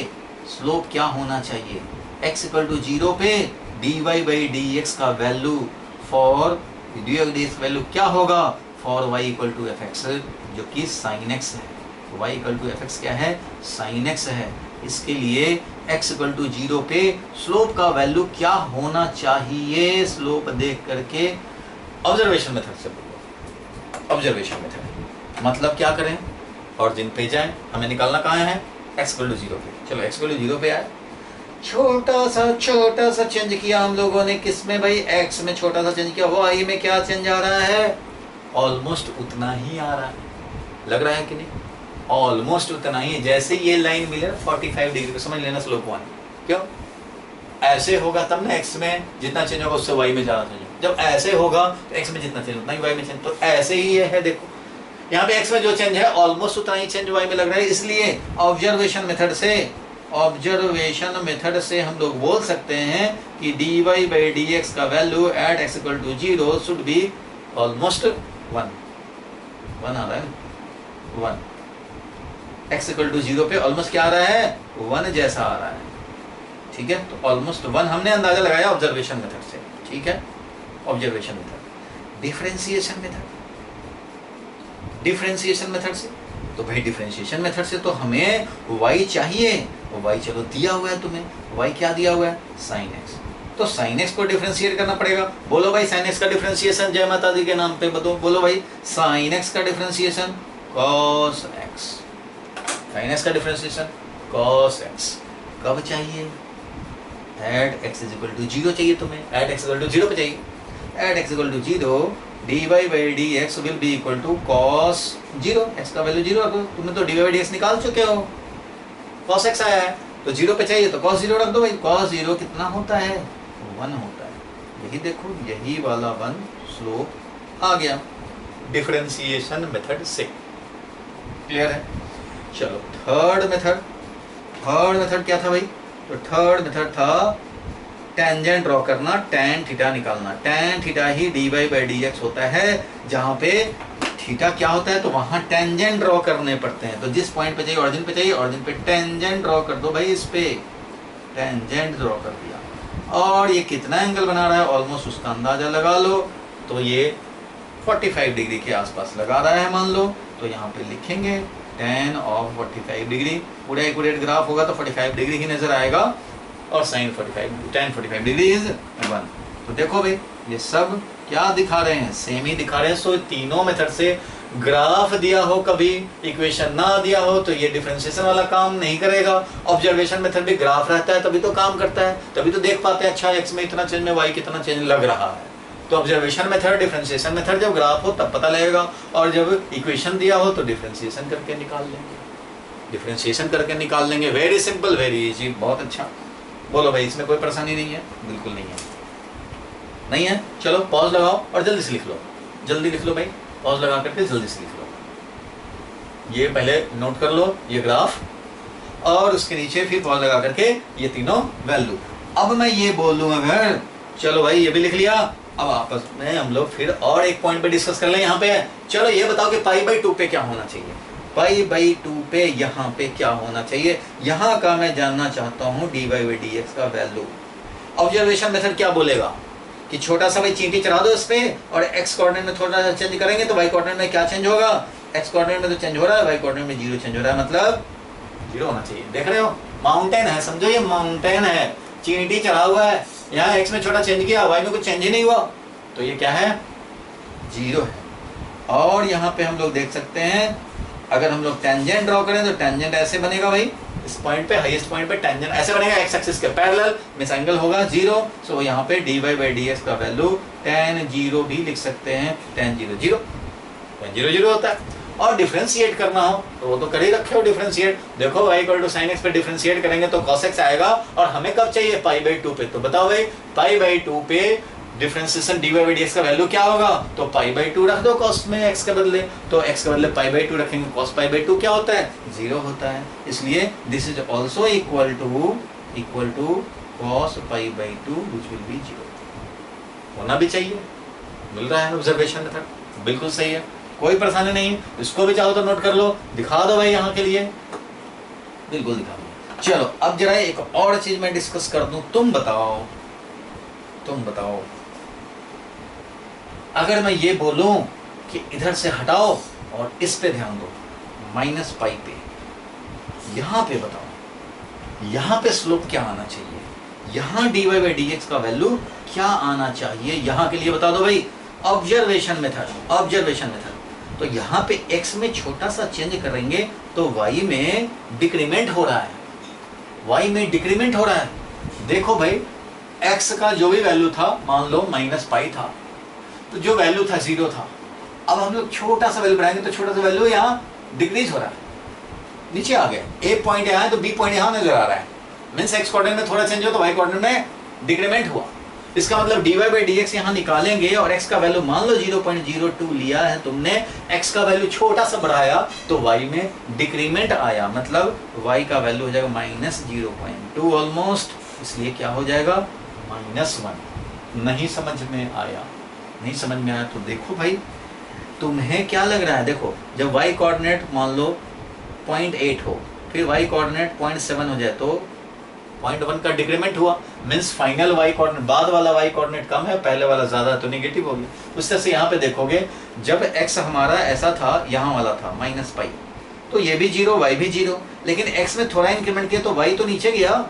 स्लोप क्या होना चाहिए, x इक्वल टू 0 पे dy बाई dx का value for dy dx value क्या होगा for y equal to fx, जो कि sin x है। y इक्वल टू fx क्या है, sin x है। इसके लिए x इक्वल टू 0 पे स्लोप का वैल्यू क्या होना चाहिए, स्लोप देख करके ऑब्जर्वेशन मेथड से बोलो। ऑब्जर्वेशन मेथड मतलब क्या करें, ऑरिजिन पे जाएं, हमें निकालना कहाँ है, x इक्वल टू 0 पे। चलो x इक्वल टू 0 पे आए, छोटा सा चेंज किया हम लोगों ने, किसमें भाई, x में छोटा सा चेंज किया, y में क्या चेंज आ रहा है, ऑलमोस्ट उतना ही आ रहा है, लग रहा है कि नहीं, ऑलमोस्ट उतना ही। जैसे ये लाइन मिले 45 डिग्री, समझ लेना स्लोप 1। क्यों ऐसे होगा तब ना, x में जितना चेंज होगा उससे y में ज़्यादा चेंज होगा, जब ऐसे होगा तो x में जितना चेंज उतना ही y में चेंज, तो ऐसे ही ये है। देखो यहाँ पे x में जो चेंज है ऑलमोस्ट उतना ही चेंज y में लग रहा है, इसलिए ऑब्जर्वेशन मेथड से हम लोग बोल सकते हैं कि dy बाई dx का value at x equal to 0 should be almost 1 आ रहा है, 1 x इक्वल टू 0 पे ऑलमोस्ट क्या आ रहा है, 1 जैसा आ रहा है, ठीक है। तो ऑलमोस्ट 1 हमने अंदाजा लगाया ऑब्जर्वेशन मेथड से, ठीक है। ऑब्जर्वेशन मेथड, डिफरेंशिएशन मेथड से, तो भाई डिफरेंशिएशन मेथड से तो हमें y चाहिए, y चलो दिया हुआ है तुम्हें, y क्या दिया हुआ है, sin x, तो sin x को डिफरेंशिएट करना पड़ेगा। बोलो भाई sin x का डिफरेंशिएशन, जय माता दी के नाम पे बोलो भाई, sin x का differentiation cos x, sin x का डिफरेंशिएशन cos x कब चाहिए, at x is equal to 0 चाहिए तुम्हें, एट x इक्वल टू 0 पे चाहिए, at x equal to 0 dy by dx will be equal to cos 0, x का value 0 रखो, तुमने तो dy बाई dx निकाल चुके हो, cos x आया है तो 0 पे चाहिए तो cos 0 रख दो भाई, cos 0 कितना होता है, 1 होता है। यही देखो, यही वाला 1 स्लोप आ गया डिफरेंशिएशन मेथड से, क्लियर है। चलो थर्ड मेथड क्या था भाई, तो थर्ड मेथड था टेंजेंट ड्रॉ करना, tan थीटा निकालना। tan theta he dy by dx होता है, जहाँ पे थीटा क्या होता है तो वहाँ टेंजेंट ड्रॉ करने पड़ते हैं। तो जिस पॉइंट पे चाहिए, ऑरिजिन पे चाहिए, ऑरिजिन पे टेंजेंट ड्रॉ कर दो भाई, इस पे टेंजेंट ड्रॉ कर दिया, और ये कितना एंगल बना रहा है ऑलमोस्ट उसका अंदाजा लगा लो, तो ये 45 डिग्री के आसपास लगा रहा है मान लो, तो यहाँ पे लिखेंगे tan ऑफ 45 डिग्री, पूरा एक्यूरेट ग्राफ होगा तो 45 डिग्री ही नजर आएगा, और sin 45 tan 45 डिग्री इज 1। तो देखो भाई ये सब क्या दिखा रहे हैं, सेम ही दिखा रहे हैं। सो तीनों मेथड से ग्राफ दिया हो, कभी इक्वेशन ना दिया हो तो ये डिफरेंशिएशन वाला काम नहीं करेगा। ऑब्जर्वेशन मेथड भी ग्राफ रहता है तभी तो काम करता है, तभी तो देख पाते हैं अच्छा x में इतना चेंज में y कितना चेंज लग रहा है। तो ऑब्जर्वेशन मेथड, डिफरेंशिएशन मेथड जब ग्राफ हो तब पता लगेगा, और जब इक्वेशन दिया हो तो डिफरेंशिएशन करके निकाल लेंगे, वेरी सिंपल, वेरी इजी, बहुत अच्छा। बोलो भाई इसमें कोई परेशानी नहीं है, बिल्कुल नहीं है। चलो पॉज लगाओ और जल्दी से लिख लो, जल्दी लिख लो भाई, पॉज लगा करके जल्दी से लिख लो। ये पहले नोट कर लो ये ग्राफ, और उसके नीचे फिर पॉज लगा करके ये तीनों वैल्यू। अब मैं ये बोलूँ अगर चलो भाई ये भी लिख लिया। अब आपस में हम लोग फिर और एक पॉइंट पे डिस्कस कर लें। यहाँ पे चलो ये बताओ कि पाई बाई 2 पे क्या होना चाहिए। पाई बाई 2 पे यहाँ पे क्या होना चाहिए, यहाँ का मैं जानना चाहता हूँ dy बाई डी एक्स का वैल्यू। ऑब्जर्वेशन मेथड क्या बोलेगा कि छोटा सा भाई चींटी चढ़ा दो इस पे और एक्स कोऑर्डिनेट में थोड़ा सा चेंज करेंगे तो वाई कोऑर्डिनेट में क्या चेंज होगा, एक्स कोऑर्डिनेट में तो चेंज हो रहा है, वाई कोऑर्डिनेट में जीरो चेंज हो रहा है, मतलब जीरो होना चाहिए। देख रहे हो माउंटेन है, समझो ये माउंटेन है, चींटी चढ़ा हुआ है, यहाँ एक्स में छोटा चेंज किया, वाई में कुछ चेंज ही नहीं हुआ, तो ये क्या है, जीरो है। और यहाँ पे हम लोग देख सकते हैं अगर हम लोग टेंजेंट ड्रॉ करें तो टेंजेंट ऐसे बनेगा भाई, इस पॉइंट पे हाईएस्ट पॉइंट पे टेंजेंट ऐसे बनेगा, एक्स एक्सिस के पैरेलल, मिस एंगल होगा जीरो। सो यहाँ पे dy बाई डी एक्स का वैल्यू tan जीरो भी लिख सकते हैं, tan zero zero, tan zero zero होता है। और डिफरेंशिएट करना हो तो वो तो कर ही रखे हो डिफरेंशिएट, देखो y equal to sin x पे डिफरेंशिएट करेंगे तो cos x आएगा। और हमें कब चाहिए, पाई बाई 2 पे, तो बताओ भाई पाई बाई 2 पे differentiation dy by d x का वैल्यू क्या होगा, तो पाई बाई 2 रख दो cos में x के बदले, तो x के बदले पाई बाई 2 रखेंगे, cos पाई बाई 2 क्या होता है, जीरो होता है। इसलिए this is also equal to cos pi by 2 which will be zero. होना भी चाहिए, मिल रहा है ऑब्जर्वेशन मेथड, बिल्कुल सही है, कोई परेशानी नहीं। इसको भी चाहो तो नोट कर लो, दिखा दो भाई यहाँ के लिए, बिल्कुल दिखा दो। चलो अब जरा एक और चीज मैं डिस्कस कर दूं, तुम बताओ अगर मैं ये बोलूं कि इधर से हटाओ और इस पे ध्यान दो, माइनस पाई पे, यहां पे बताओ यहाँ पे स्लोप क्या आना चाहिए, यहाँ dy बाई डी एक्स का वैल्यू क्या आना चाहिए, यहाँ के लिए बता दो भाई। ऑब्जर्वेशन मेथड तो यहाँ पे x में छोटा सा चेंज करेंगे तो y में डिक्रीमेंट हो रहा है, देखो भाई x का जो भी वैल्यू था, मान लो माइनस पाई था, तो जो वैल्यू था जीरो था, अब हम लोग छोटा सा वैल्यू बढ़ाएंगे तो छोटा सा वैल्यू यहाँ डिक्रीज हो रहा है, नीचे आ गया, ए पॉइंट यहाँ है तो बी पॉइंट यहाँ नजर आ रहा है, मीन्स एक्स कोऑर्डिनेट में थोड़ा चेंज हो तो वाई कोऑर्डिनेट में डिक्रीमेंट हुआ। इसका मतलब dy बाई डी एक्स यहाँ निकालेंगे और x का वैल्यू मान लो 0.02 लिया है तुमने, x का वैल्यू छोटा सा बढ़ाया तो y में डिक्रीमेंट आया, मतलब y का वैल्यू हो जाएगा माइनस 0.2 ऑलमोस्ट, इसलिए क्या हो जाएगा -1। नहीं समझ में आया तो देखो भाई तुम्हें क्या लग रहा है, देखो जब y कोऑर्डिनेट मान लो 0.8 हो, फिर y कोऑर्डिनेट 0.7 हो जाए तो 0.1 का डिक्रीमेंट हुआ, मीन्स फाइनल y कोऑर्डिनेट, बाद वाला y कोऑर्डिनेट कम है, पहले वाला ज्यादा, तो नेगेटिव हो गया। उस तरह से यहाँ पे देखोगे जब x हमारा ऐसा था, यहाँ वाला था माइनस पाई, तो ये भी जीरो, y भी जीरो, लेकिन x में थोड़ा इंक्रीमेंट किया तो y तो नीचे गया,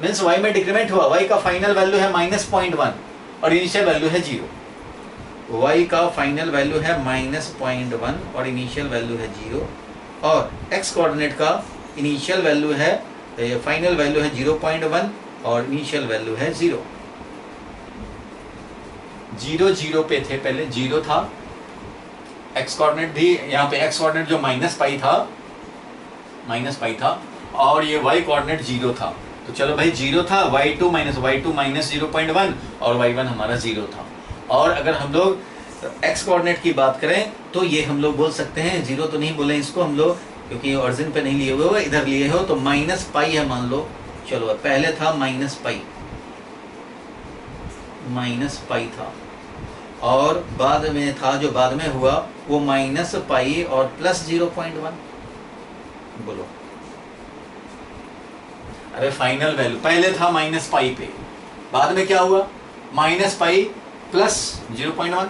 मीन्स y में डिक्रीमेंट हुआ, y का फाइनल वैल्यू है -0.1 और इनिशियल वैल्यू है जीरो, y का फाइनल वैल्यू है -0.1 और इनिशियल वैल्यू है जीरो, और x कोऑर्डिनेट का इनिशियल वैल्यू है, फाइनल वैल्यू है 0.1 और इनिशियल वैल्यू है 0। 0 पे थे, पहले 0 था, x कोऑर्डिनेट भी यहाँ पे x कोऑर्डिनेट जो माइनस पाई था और ये y कोऑर्डिनेट 0 था, तो चलो भाई 0 था, y2 माइनस 0.1 और y1 हमारा 0 था। और अगर हम लोग x कोऑर्डिनेट की बात करें तो ये हम लोग बोल सकते हैं, 0 तो नहीं बोले इसको हम लोग क्योंकि ऑरिजिन पे नहीं लिए हुए हो, इधर लिए हो, तो माइनस पाई है मान लो, चलो पहले था माइनस पाई था और बाद में था, जो बाद में हुआ वो माइनस पाई और प्लस 0.1, बोलो अरे फाइनल वैल्यू पहले था माइनस पाई पे, बाद में क्या हुआ minus pi plus 0.1,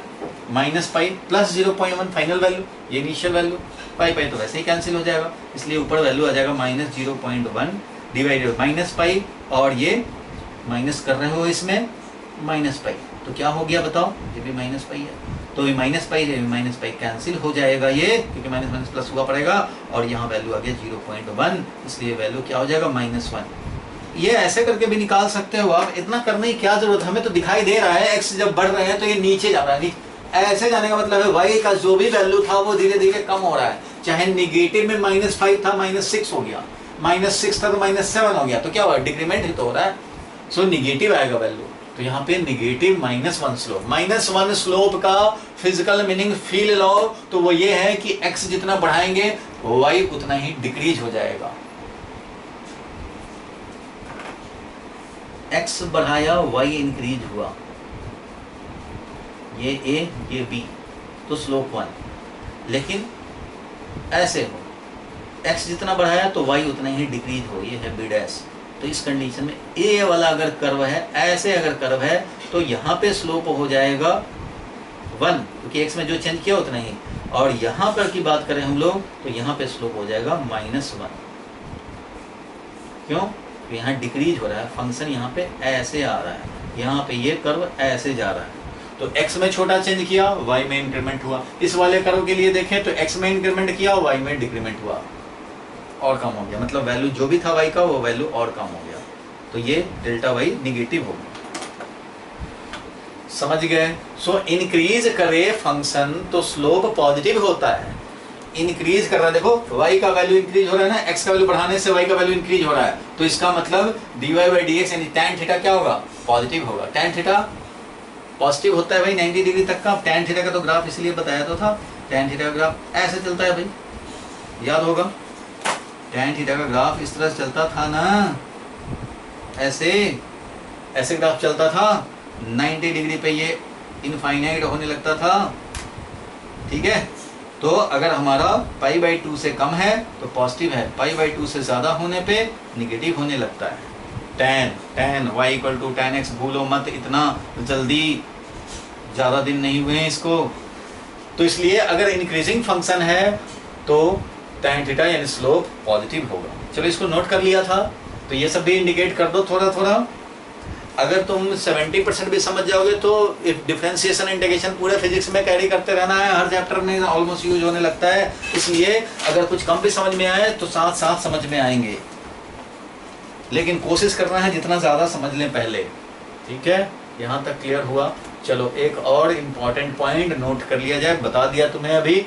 minus pi plus 0.1 final value, ये इनिशियल वैल्यू, पाई तो वैसे ही कैंसिल हो जाएगा, इसलिए ऊपर वैल्यू आ जाएगा -0.1 डिवाइडेड माइनस पाई, और ये माइनस कर रहे हो इसमें माइनस पाई, तो क्या हो गया बताओ, ये भी माइनस पाई है, तो ये माइनस पाई कैंसिल हो जाएगा ये, क्योंकि माइनस माइनस प्लस हुआ पड़ेगा, और यहाँ वैल्यू आ गया 0.1, इसलिए वैल्यू क्या हो जाएगा -1। ये ऐसे करके भी निकाल सकते हो आप, इतना करने की क्या जरूरत है, हमें तो दिखाई दे रहा है एक्स जब बढ़ रहे हैं तो ये नीचे जा रहा है, ऐसे जाने का मतलब है y का जो भी वैल्यू था वो धीरे धीरे कम हो रहा है, चाहे निगेटिव में -5 था -6 हो गया, -6 था तो -7 हो गया, तो क्या हुआ डिक्रीमेंट ही तो हो रहा है, सो निगेटिव आएगा वैल्यू, तो यहाँ पे निगेटिव -1 स्लोप, -1 स्लोप का फिजिकल मीनिंग फील लो तो वो ये है कि x जितना बढ़ाएंगे y उतना ही डिक्रीज हो जाएगा, x बढ़ाया y इंक्रीज हुआ, ये ए ये बी, तो स्लोप 1। लेकिन ऐसे हो, x जितना बढ़ाया तो y उतना ही डिक्रीज हो, ये है b डैश। तो इस कंडीशन में ए वाला अगर कर्व है, ऐसे अगर कर्व है, तो यहाँ पे स्लोप हो जाएगा 1, क्योंकि x में जो चेंज किया उतना ही। और यहाँ पर की बात करें हम लोग, तो यहाँ पे स्लोप हो जाएगा -1। क्यों? तो यहाँ डिक्रीज हो रहा है, फंक्शन यहाँ पे ऐसे आ रहा है, यहाँ पे ये कर्व ऐसे जा रहा है। तो x में छोटा चेंज किया, y में इंक्रीमेंट हुआ। इस वाले कर्व के लिए देखें तो x में इंक्रीमेंट किया, y में डिक्रीमेंट हुआ और कम हो गया, मतलब वैल्यू जो भी था y का वो वैल्यू और कम हो गया। तो ये डेल्टा y निगेटिव हो गया। समझ गए? सो इंक्रीज करे फंक्शन तो स्लोप पॉजिटिव होता है। इंक्रीज कर रहा है, देखो y का वैल्यू इंक्रीज हो रहा है ना, x का वैल्यू बढ़ाने से y का वैल्यू इंक्रीज हो रहा है, तो इसका मतलब dy/dx यानी tan थीटा क्या होगा? पॉजिटिव होगा। tan थीटा पॉजिटिव होता है भाई 90 डिग्री तक का। tan थीटा का तो ग्राफ इसलिए बताया तो था, tan थीटा का ग्राफ ऐसे चलता है भाई, याद होगा। tan थीटा का ग्राफ इस तरह से चलता था ना, ऐसे ऐसे ग्राफ चलता था। 90 डिग्री पे ये इनफाइनाइट होने लगता था, ठीक है। तो अगर हमारा π/2 से कम है तो पॉजिटिव है, π/2 से ज़्यादा होने पे निगेटिव होने लगता है। tan y = tan x, भूलो मत, इतना जल्दी, ज़्यादा दिन नहीं हुए हैं इसको। तो इसलिए अगर इंक्रीजिंग फंक्शन है तो tan थीटा यानी स्लोप पॉजिटिव होगा। चलो इसको नोट कर लिया था, तो ये सब भी इंडिकेट कर दो थोड़ा थोड़ा। अगर तुम 70% भी समझ जाओगे तो डिफरेंशिएशन इंटीग्रेशन पूरे फिजिक्स में कैरी करते रहना है, हर चैप्टर में ऑलमोस्ट यूज होने लगता है। इसलिए अगर कुछ कम भी समझ में आए तो साथ साथ समझ में आएंगे, लेकिन कोशिश करना है जितना ज़्यादा समझ लें पहले, ठीक है। यहाँ तक क्लियर हुआ? चलो एक और इम्पॉर्टेंट पॉइंट नोट कर लिया जाए, बता दिया तुम्हें, अभी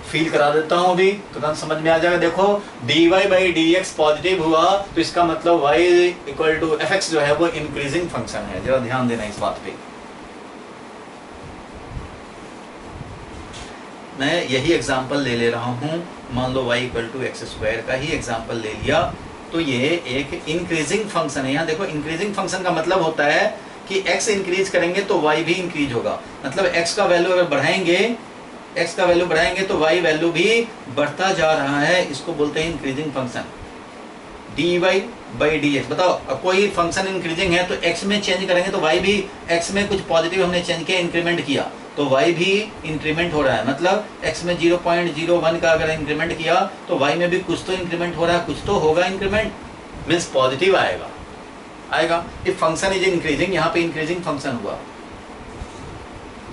फील करा देता हूँ, अभी तुरंत समझ में आ जाएगा। देखो dy/dx पॉजिटिव हुआ तो इसका मतलब y = fx जो है वो इंक्रीजिंग फंक्शन है। जरा ध्यान देना इस बात पे। मैं यही एग्जांपल ले रहा हूँ, मान लो y = x² का ही एग्जांपल ले लिया, तो ये एक इंक्रीजिंग फंक्शन है। यहाँ देखो इंक्रीजिंग फंक्शन का मतलब होता है कि x इंक्रीज करेंगे तो y भी इंक्रीज होगा, मतलब x का वैल्यू अगर बढ़ाएंगे, x का वैल्यू बढ़ाएंगे तो y वैल्यू भी बढ़ता जा रहा है, इसको बोलते हैं इंक्रीजिंग फंक्शन। dy/dx, बताओ अब कोई फंक्शन इंक्रीजिंग है तो x में चेंज करेंगे तो y भी, x में कुछ पॉजिटिव हमने चेंज किया, इंक्रीमेंट किया, तो y भी इंक्रीमेंट हो रहा है। मतलब x में 0.01 का अगर इंक्रीमेंट किया तो y में भी कुछ तो इंक्रीमेंट हो रहा है, कुछ तो होगा इंक्रीमेंट, मीन्स पॉजिटिव आएगा। इफ फंक्शन इज इंक्रीजिंग, यहाँ पे इंक्रीजिंग फंक्शन हुआ,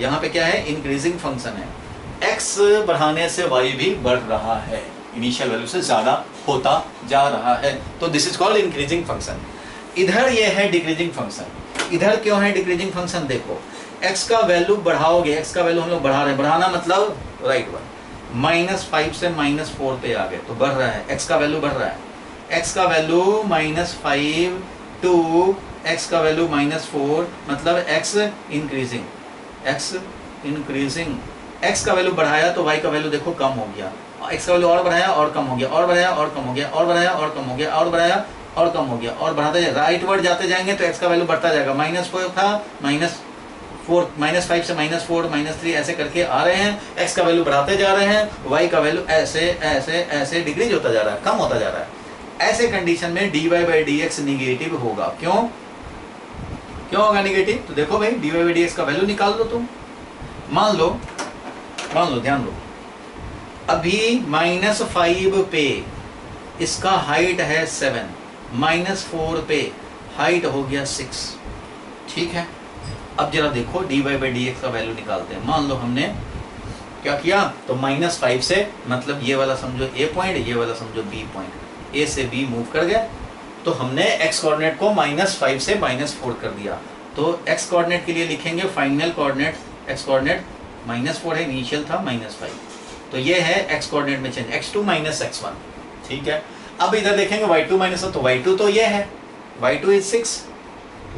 यहाँ पे क्या है? इंक्रीजिंग फंक्शन है। x बढ़ाने से y भी बढ़ रहा है, इनिशियल वैल्यू से ज़्यादा होता जा रहा है, तो this is called increasing function. इधर ये है डिक्रीजिंग फंक्शन। इधर क्यों है डिक्रीजिंग फंक्शन? देखो x का वैल्यू बढ़ाओगे, x का वैल्यू हम लोग बढ़ा रहे हैं, बढ़ाना मतलब राइट वन, -5 से -4 पे आ गए तो बढ़ रहा है, x का वैल्यू बढ़ रहा है। x का वैल्यू -5 टू x का वैल्यू -4, मतलब x इंक्रीजिंग, x का वैल्यू बढ़ाया तो y का वैल्यू देखो कम हो गया, x का वैल्यू और बढ़ाया और कम हो गया, और बढ़ाया और कम हो गया, और बढ़ाया और कम हो गया, और बढ़ाया और कम हो गया, और बढ़ाते जाए राइट वर्ड जाते जाएंगे तो x का वैल्यू बढ़ता जाएगा। -4 था, -4, -5 से -4, -3 ऐसे करके आ रहे हैं, x का वैल्यू बढ़ाते जा रहे हैं, y का वैल्यू ऐसे ऐसे ऐसे डिक्रीज होता जा रहा है, कम होता जा रहा है। ऐसे कंडीशन में dy/dx निगेटिव होगा। क्यों होगा निगेटिव? तो देखो भाई dy/dx का वैल्यू निकाल दो तुम। मान लो ध्यान दो, अभी -5 पे इसका हाइट है 7, -4 पे हाइट हो गया 6, ठीक है। अब जरा देखो dy/dx का वैल्यू निकालते हैं। मान लो हमने क्या किया, तो -5 से, मतलब ये वाला समझो a पॉइंट, ये वाला समझो b पॉइंट, a से b मूव कर गया, तो हमने x कोऑर्डिनेट को -5 से -4 कर दिया। तो x कोऑर्डिनेट के लिए लिखेंगे फाइनल कोऑर्डिनेट, x कोऑर्डिनेट -4 है, इनिशियल था -5, तो ये है x कोऑर्डिनेट में चेंज, x2 - x1, ठीक है। अब इधर देखेंगे y2 - 1, तो y2 तो ये है, y2 इज 6,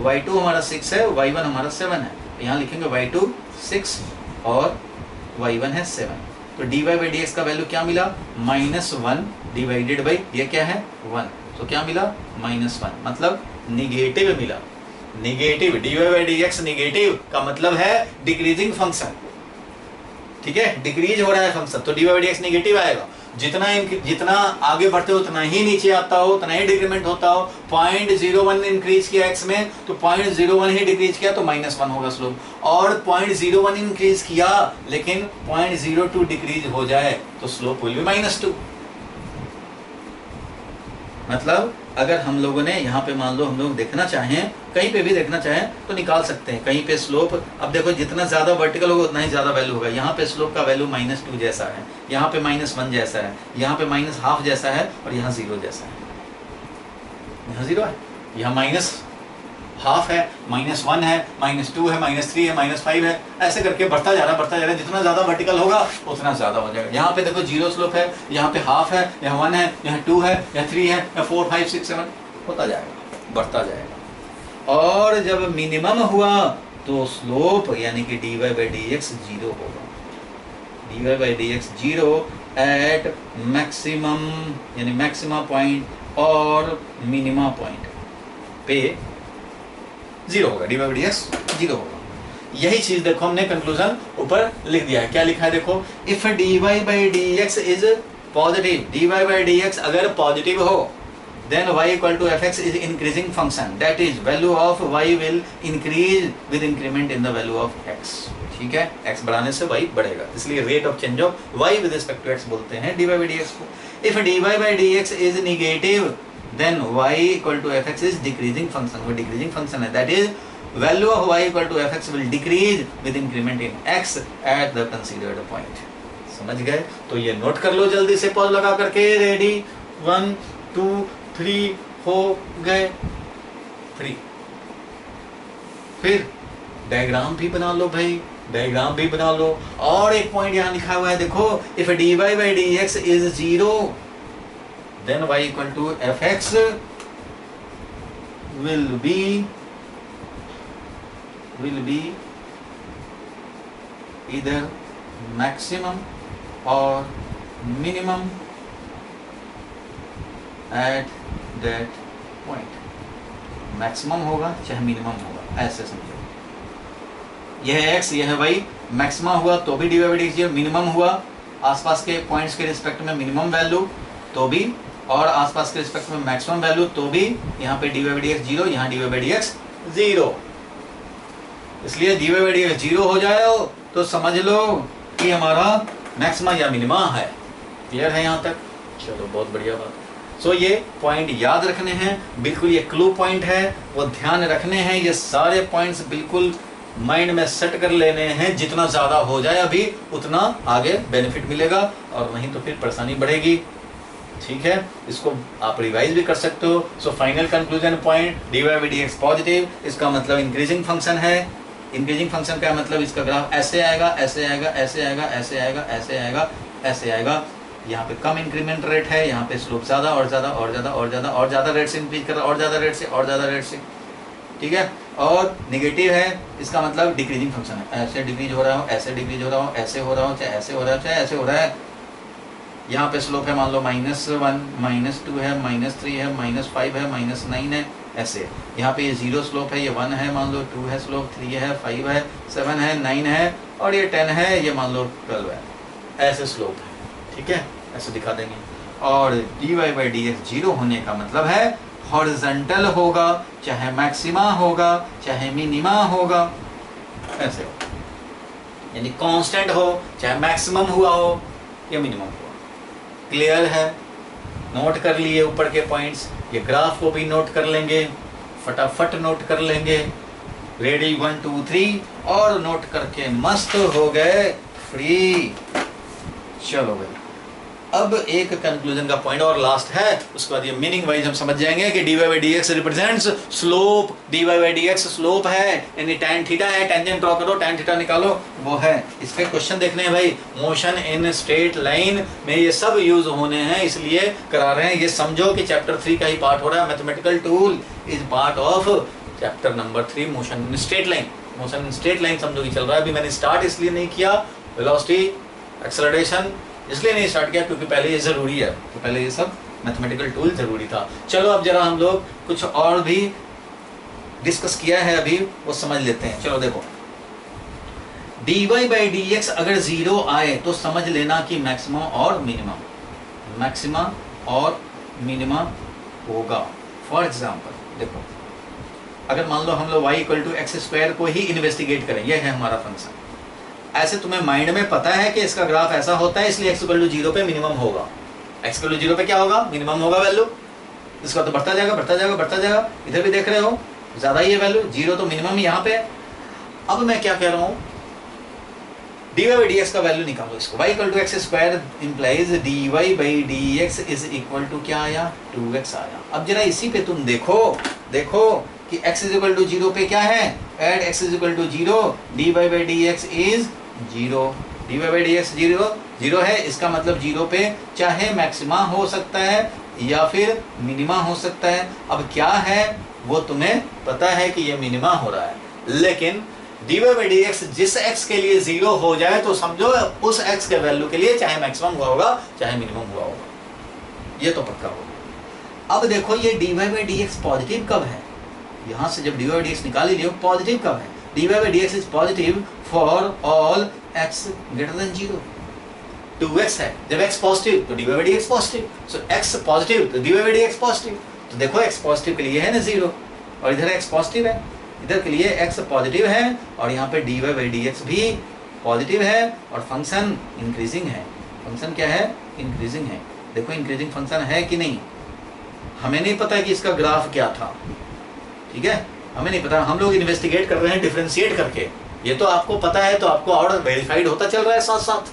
y2 हमारा 6 है, y1 हमारा 7 है, तो यहाँ लिखेंगे y2 6 और y1 है 7। तो dy/dx का वैल्यू क्या मिला? -1 डिवाइडेड बाई ये क्या है 1, तो क्या मिला? -1, मतलब निगेटिव मिला। Negative, dy by dx negative का मतलब है डिक्रीजिंग फंक्शन, ठीक है, डिक्रीज हो रहा है फंक्शन, तो dy बाई dx निगेटिव आएगा। जितना आगे बढ़ते हो उतना ही नीचे आता हो, उतना ही डिक्रीमेंट होता हो। 0.01 इंक्रीज किया x में तो 0.01 ही डिक्रीज किया तो -1 होगा स्लोप, और 0.01 इंक्रीज किया लेकिन 0.02 डिक्रीज हो जाए तो स्लोप विल बी -2। मतलब अगर हम लोगों ने यहाँ पे मान लो हम लोग देखना चाहें, कहीं पे भी देखना चाहें तो निकाल सकते हैं। कहीं पे स्लोप, अब देखो जितना ज़्यादा वर्टिकल होगा उतना ही ज़्यादा वैल्यू होगा। यहाँ पे स्लोप का वैल्यू -2 जैसा है, यहाँ पे -1 जैसा है, यहाँ पे -½ जैसा है, और यहाँ 0 जैसा है। यहाँ 0 है, यहाँ -½ है, -1 है, -2 है, -3 है, -5 है, ऐसे करके बढ़ता जा रहा है। जितना ज़्यादा वर्टिकल होगा उतना ज़्यादा हो जाएगा। यहाँ पे देखो 0 स्लोप है, यहाँ पे ½ है, यहाँ 1 है, यहाँ 2 है, यहाँ 3 है, यहाँ 4, 5, 6, 7 होता जाएगा, बढ़ता जाएगा। और जब मिनिमम हुआ तो स्लोप यानी कि dy बाई dx 0 होगा। dy by dx 0 at maximum यानी मैक्सिमा पॉइंट और मिनिमा पॉइंट पे 0 होगा, dy बाई dx 0 होगा। यही चीज देखो हमने कंक्लूजन ऊपर लिख दिया है। क्या लिखा है देखो, if dy by dx is positive, dy by dx अगर पॉजिटिव हो then y equal to fx is increasing function, that is value of y will increase with increment in the value of x। ठीक है, x बढ़ाने से y बढ़ेगा, इसलिए rate of change of y with respect to x बोलते हैं dy by dx को। if dy by dx is negative then y equal to fx is decreasing function, वो decreasing function है, that is value of y equal to fx will decrease with increment in x at the considered point। समझ गए? तो ये note कर लो जल्दी से pause लगा करके। रेडी, 1 2 3 हो गए फ्री। फिर डायग्राम भी बना लो भाई, डायग्राम भी बना लो। और एक पॉइंट यहाँ लिखा हुआ है देखो, if dy by dx is 0 then y equal to fx will be either maximum or minimum at that point। Maximum होगा चाहे मिनिमम होगा, ऐसे समझो। यह है x, यह है y। मैक्सिमम हुआ तो भी dy बाई dx 0, मिनिमम हुआ आसपास के पॉइंट्स के रिस्पेक्ट में मिनिमम वैल्यू तो भी, और आसपास के रिस्पेक्ट में मैक्सिमम वैल्यू तो भी। यहाँ पे dy बाई dx 0, यहाँ dy बाई dx 0। इसलिए dy बाई dx 0 हो जाए तो समझ लो कि हमारा मैक्सिमा या मिनिमा है। क्लियर है यहाँ तक? चलो बहुत बढ़िया बात। सो ये पॉइंट याद रखने हैं, बिल्कुल ये क्लू पॉइंट है, वो ध्यान रखने हैं। ये सारे पॉइंट्स बिल्कुल माइंड में सेट कर लेने हैं। जितना ज़्यादा हो जाए अभी उतना आगे बेनिफिट मिलेगा, और नहीं तो फिर परेशानी बढ़ेगी। ठीक है, इसको आप रिवाइज भी कर सकते हो। So final conclusion point, dy by dx positive, इसका मतलब इंक्रीजिंग फंक्शन है। इंक्रीजिंग फंक्शन का मतलब इसका ग्राफ ऐसे आएगा, ऐसे आएगा, ऐसे आएगा, ऐसे आएगा, ऐसे आएगा, ऐसे आएगा। यहाँ पे कम इंक्रीमेंट रेट है, यहाँ पे स्लोप ज़्यादा और ज़्यादा और ज़्यादा और ज़्यादा और ज़्यादा रेट से इंक्रीज कर रहा है, और ज़्यादा रेट से और ज़्यादा रेट से। ठीक है, और निगेटिव है, इसका मतलब डिक्रीजिंग फंक्शन है। ऐसे डिक्रीज हो रहा हो, ऐसे डिक्रीज हो रहा हो, ऐसे हो रहा हो, चाहे ऐसे हो रहा हो, चाहे ऐसे हो रहा है। यहाँ पे स्लोप है मान लो -1, -2 है, -3 है, -5 है, -9 है, ऐसे। यहाँ पे ये 0 स्लोप है, ये 1 है, मान लो 2 है स्लोप, 3 है, 5 है, 7 है, 9 है, और ये 10 है, ये मान लो 12 है। ऐसे स्लोप है। ठीक है, ऐसे दिखा देंगे। और dy बाई dx 0 होने का मतलब है हॉरिजॉन्टल होगा, चाहे मैक्सिमा होगा, चाहे मिनिमा होगा, ऐसे हो, यानी कांस्टेंट हो, चाहे मैक्सिमम हुआ हो या मिनिमम हुआ। क्लियर है? नोट कर लिए ऊपर के पॉइंट्स। ये ग्राफ को भी नोट कर लेंगे, फटाफट नोट कर लेंगे। रेडी, 1 2 3, और नोट करके मस्त हो गए फ्री। चलो भाई, अब एक कंक्लूजन का पॉइंट और लास्ट है, उसके बाद ये मीनिंग वाइज हम समझ जाएंगे कि dy by dx represents slope. dy by dx slope है, यानी tan थीटा है। टेंजेंट ड्रॉ करो, tan थीटा निकालो, वो है। इस पे क्वेश्चन देखने हैं भाई। मोशन इन स्ट्रेट लाइन में ये सब यूज होने हैं, इसलिए करा रहे हैं। ये समझो कि चैप्टर 3 का ही पार्ट हो रहा है। Mathematical tool is part of chapter number 3, motion in straight line. Motion in straight line समझो कि चल रहा है। अभी मैंने स्टार्ट इसलिए नहीं किया, वेलोसिटी, एक्सेलरेशन इसलिए नहीं स्टार्ट किया क्योंकि पहले ये ज़रूरी है, तो पहले ये सब मैथमेटिकल टूल ज़रूरी था। चलो अब जरा हम लोग कुछ और भी डिस्कस किया है अभी, वो समझ लेते हैं। चलो देखो, dy बाई डी एक्स अगर 0 आए तो समझ लेना कि मैक्सिमम और मिनिमम, मैक्सिमम और मिनिमम होगा। फॉर एग्जाम्पल देखो, अगर मान लो हम लोग y equal to x square को ही इन्वेस्टिगेट करें, यह है हमारा फंक्शन। ऐसे तुम्हें माइंड में पता है कि इसका ग्राफ ऐसा होता है, इसलिए x इक्वल टू 0 पे मिनिमम होगा। x इक्वल टू 0 पे क्या होगा? मिनिमम होगा वैल्यू। इसका तो बढ़ता जाएगा बढ़ता जाएगा बढ़ता जाएगा। इधर भी देख रहे हो ज़्यादा ही है वैल्यू, 0 तो मिनिमम यहाँ पे। अब मैं क्या कह रहा हूँ, dy बाई डी एक्स का वैल्यू निकालो इसको। y equal to x square implies dy by d x is equal to क्या आया? 2x आया। अब जरा इसी पे तुम देखो कि x इज इक्वल टू 0 पे क्या है? At x is equal to 0, dy by d x is 0, dy by d x 0 है। इसका मतलब 0 पे चाहे मैक्सिमा हो सकता है या फिर मिनिमा हो सकता है। अब क्या है वो तुम्हें पता है कि ये मिनिमा हो रहा है, लेकिन dy बाई डी एक्स जिस x के लिए 0 हो जाए तो समझो उस x के वैल्यू के लिए चाहे मैक्सिमम हुआ होगा चाहे मिनिमम हुआ होगा, ये तो पक्का होगा। अब देखो ये dy by d x positive कब है? यहाँ से जब dy बाई डी एक्स निकाल ही लियो, पॉजिटिव कब है? dy by d x is positive for all x greater than 0। 2x है, जब x पॉजिटिव तो dy by d x positive, so x positive तो dy by d x positive. तो देखो x positive के लिए है ना 0, और इधर x पॉजिटिव है, इधर के लिए x पॉजिटिव है, और यहाँ पे dy बाई डी एक्स भी पॉजिटिव है, और फंक्शन इंक्रीजिंग है। फंक्शन क्या है? इंक्रीजिंग है। देखो इंक्रीजिंग फंक्शन है कि नहीं, हमें नहीं पता कि इसका ग्राफ क्या था, ठीक है, हमें नहीं पता। हम लोग इन्वेस्टिगेट कर रहे हैं डिफरेंशिएट करके, ये तो आपको पता है तो आपको और वेरीफाइड होता चल रहा है साथ साथ।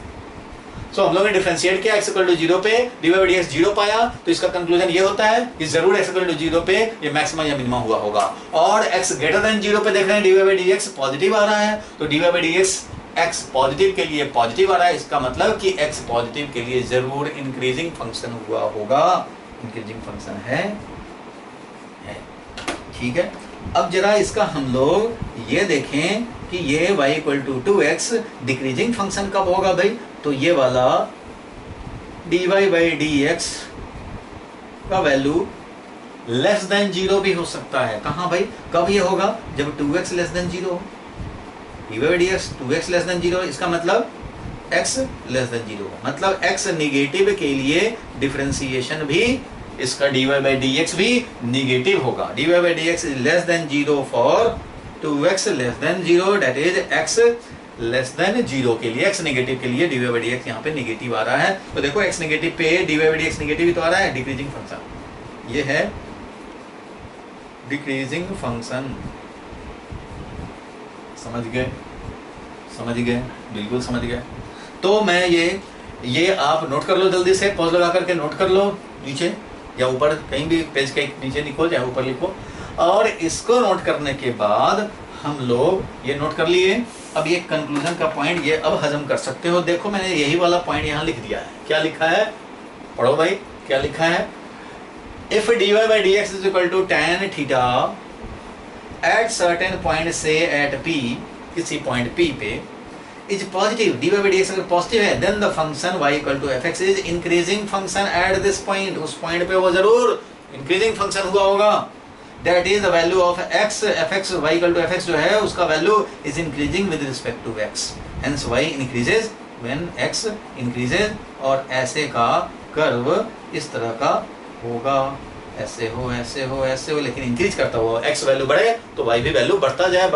सो हम लोगों ने डिफरेंशिएट किया, x इक्वल टू 0 पे dy बाई डी एक्स 0 पाया, तो इसका कंक्लूजन ये होता है कि जरूर x इक्वल टू 0 पे ये मैक्सिमम या मिनिमम हुआ होगा। और x ग्रेटर देन 0 पे देख रहे हैं dy by d x positive आ रहा है, तो dy by d x x positive के लिए पॉजिटिव आ रहा है, इसका मतलब कि x पॉजिटिव के लिए जरूर इंक्रीजिंग फंक्शन हुआ होगा। इंक्रीजिंग फंक्शन है, ठीक है। अब जरा इसका हम लोग ये देखें कि ये y equal to 2x decreasing function कब होगा भाई? तो ये वाला dy बाई डी एक्स का वैल्यू लेस देन 0 भी हो सकता है। कहाँ भाई, कब ये होगा? जब 2x लेस देन 0 हो। dy by d x 2x less than 0, इसका मतलब x लेस देन 0, मतलब x निगेटिव के लिए डिफरेंशिएशन भी इसका dy बाई डी एक्स भी निगेटिव होगा। dy by d x is less than 0 for 2x less than 0, that is x less than 0 के लिए, x नेगेटिव के लिए dy बाई डी एक्स यहाँ पे निगेटिव आ रहा है। तो देखो x नेगेटिव पे dy by d x negative ही तो आ रहा है, डिक्रीजिंग फंक्शन। ये है डिक्रीजिंग फंक्शन। समझ गए, बिल्कुल समझ गए। तो मैं ये आप नोट कर लो, जल्दी से पॉज लगा करके नोट कर लो, नीचे या ऊपर कहीं भी पेज के नीचे लिखो या ऊपर लिखो। और इसको नोट करने के बाद हम लोग ये नोट कर लिए। अब ये कंक्लूजन का पॉइंट ये अब हजम कर सकते हो। देखो मैंने यही वाला पॉइंट यहाँ लिख दिया है। क्या लिखा है? पढ़ो भाई, क्या लिखा है? If dy by d x is equal to tan theta at certain point से एट p, किसी पॉइंट p पे is positive, dy by d x अगर पॉजिटिव है, then the function y equal to fx is increasing function at this point. उस point पे वो जरूर increasing function हुआ होगा। That is the value of x fx, y equal to fx जो है उसका value is increasing with respect to x, hence y increases when x increases. और ऐसे का कर्व इस तरह का होगा, ऐसे हो, लेकिन इंक्रीज करता हुआ। x वैल्यू बढ़े तो y भी वैल्यू बढ़ता जाए।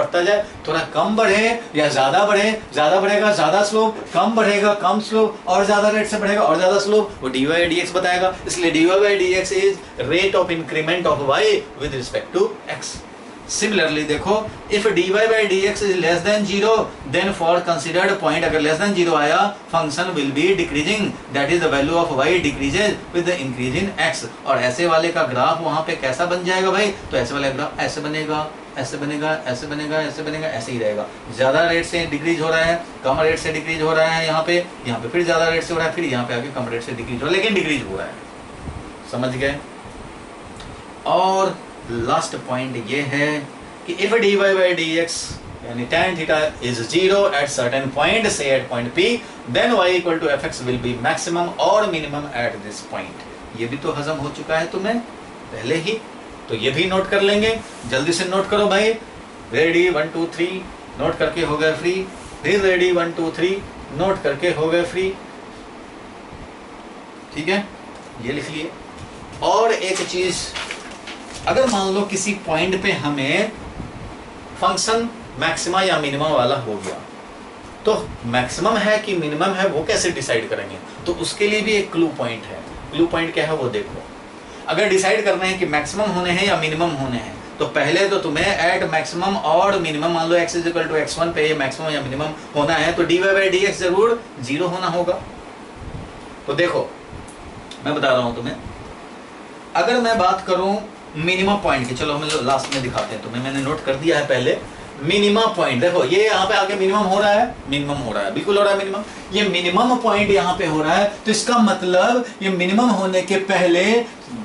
थोड़ा कम बढ़े या ज़्यादा बढ़े, ज़्यादा बढ़ेगा ज़्यादा स्लोप, कम बढ़ेगा कम स्लोप, और ज़्यादा रेट से बढ़ेगा और ज़्यादा स्लोप, वो dy बाई डी एक्स बताएगा। इसलिए dy by d x is rate of increment of y with respect to x। Similarly देखो, if dy by d x is less than 0, then for considered point अगर less than 0 आया, function will be decreasing, that is the value of y decreases with the increase in x। और ऐसे वाले का graph वहां पे कैसा बन जाएगा भाई? तो ऐसे वाला ग्राफ ऐसे बनेगा, ऐसे ही रहेगा। ज्यादा रेट से डिक्रीज हो रहा है, कम रेट से डिक्रीज हो रहा है, यहाँ पे फिर ज्यादा रेट से हो रहा है, फिर यहाँ पे आके कम रेट से डिक्रीज हो रहा है, लेकिन डिक्रीज हो रहा है। समझ गए? और लास्ट पॉइंट ये है कि if dy by d x यानी tan theta is 0 at certain point से at point p, then y equal to fx will be maximum और मिनिमम एट दिस पॉइंट। ये भी तो हजम हो चुका है तुम्हें पहले ही, तो ये भी नोट कर लेंगे, जल्दी से नोट करो भाई। रेडी 1 2 3 नोट करके हो गए फ्री, फिर रेडी 1 2 3 नोट करके हो गए फ्री। ठीक है, ये लिख लिए। और एक चीज, अगर मान लो किसी पॉइंट पे हमें फंक्शन मैक्सिमा या मिनिमम वाला हो गया, तो मैक्सिमम है कि मिनिमम है वो कैसे डिसाइड करेंगे? तो उसके लिए भी एक क्लू पॉइंट है। क्लू पॉइंट क्या है वो देखो। अगर डिसाइड करना है कि मैक्सिमम होने हैं या मिनिमम होने हैं, तो पहले तो तुम्हें एट मैक्सिमम और मिनिमम, मान लो x = x1 पे ये मैक्सिमम या मिनिमम होना है, तो dy/dx जरूर 0 होना होगा। तो देखो मैं बता रहा हूं तुम्हें, अगर मैं बात करूं मिनिमम पॉइंट की, चलो हम लोग लास्ट में दिखाते हैं तुम्हें, मैंने नोट कर दिया है पहले। मिनिमम पॉइंट देखो, ये यहाँ पे आके मिनिमम हो रहा है, मिनिमम हो रहा है, बिल्कुल हो रहा है मिनिमम। ये मिनिमम पॉइंट यहाँ पे हो रहा है, तो इसका मतलब ये मिनिमम होने के पहले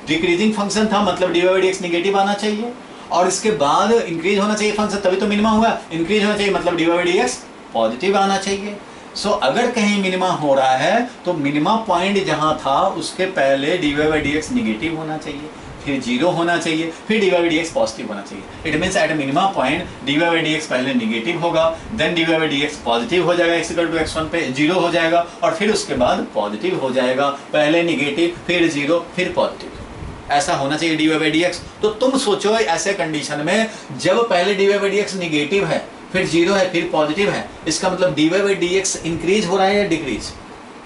डिक्रीजिंग फंक्शन था, मतलब dy/dx नेगेटिव आना चाहिए, और इसके बाद इंक्रीज होना चाहिए फंक्शन, तभी तो मिनिमम हुआ। इंक्रीज होना चाहिए मतलब dy/dx पॉजिटिव आना चाहिए। सो अगर कहीं मिनिमम हो रहा है तो मिनिमम पॉइंट जहां था उसके पहले dy/dx नेगेटिव होना चाहिए, फिर 0 होना चाहिए, फिर dy/dx पॉजिटिव होना चाहिए। It means at minimum point dy/dx पहले नेगेटिव होगा, देन dy/dx पॉजिटिव हो जाएगा, x = x1 पे 0 हो जाएगा, और फिर उसके बाद पॉजिटिव हो जाएगा, पहले नेगेटिव फिर 0 फिर पॉजिटिव। ऐसा होना चाहिए dy/dx। तो तुम सोचो ऐसे कंडीशन में जब पहले dy/dx नेगेटिव है, फिर 0 है, फिर पॉजिटिव है, इसका मतलब dy/dx इंक्रीज हो रहा है या डिक्रीज?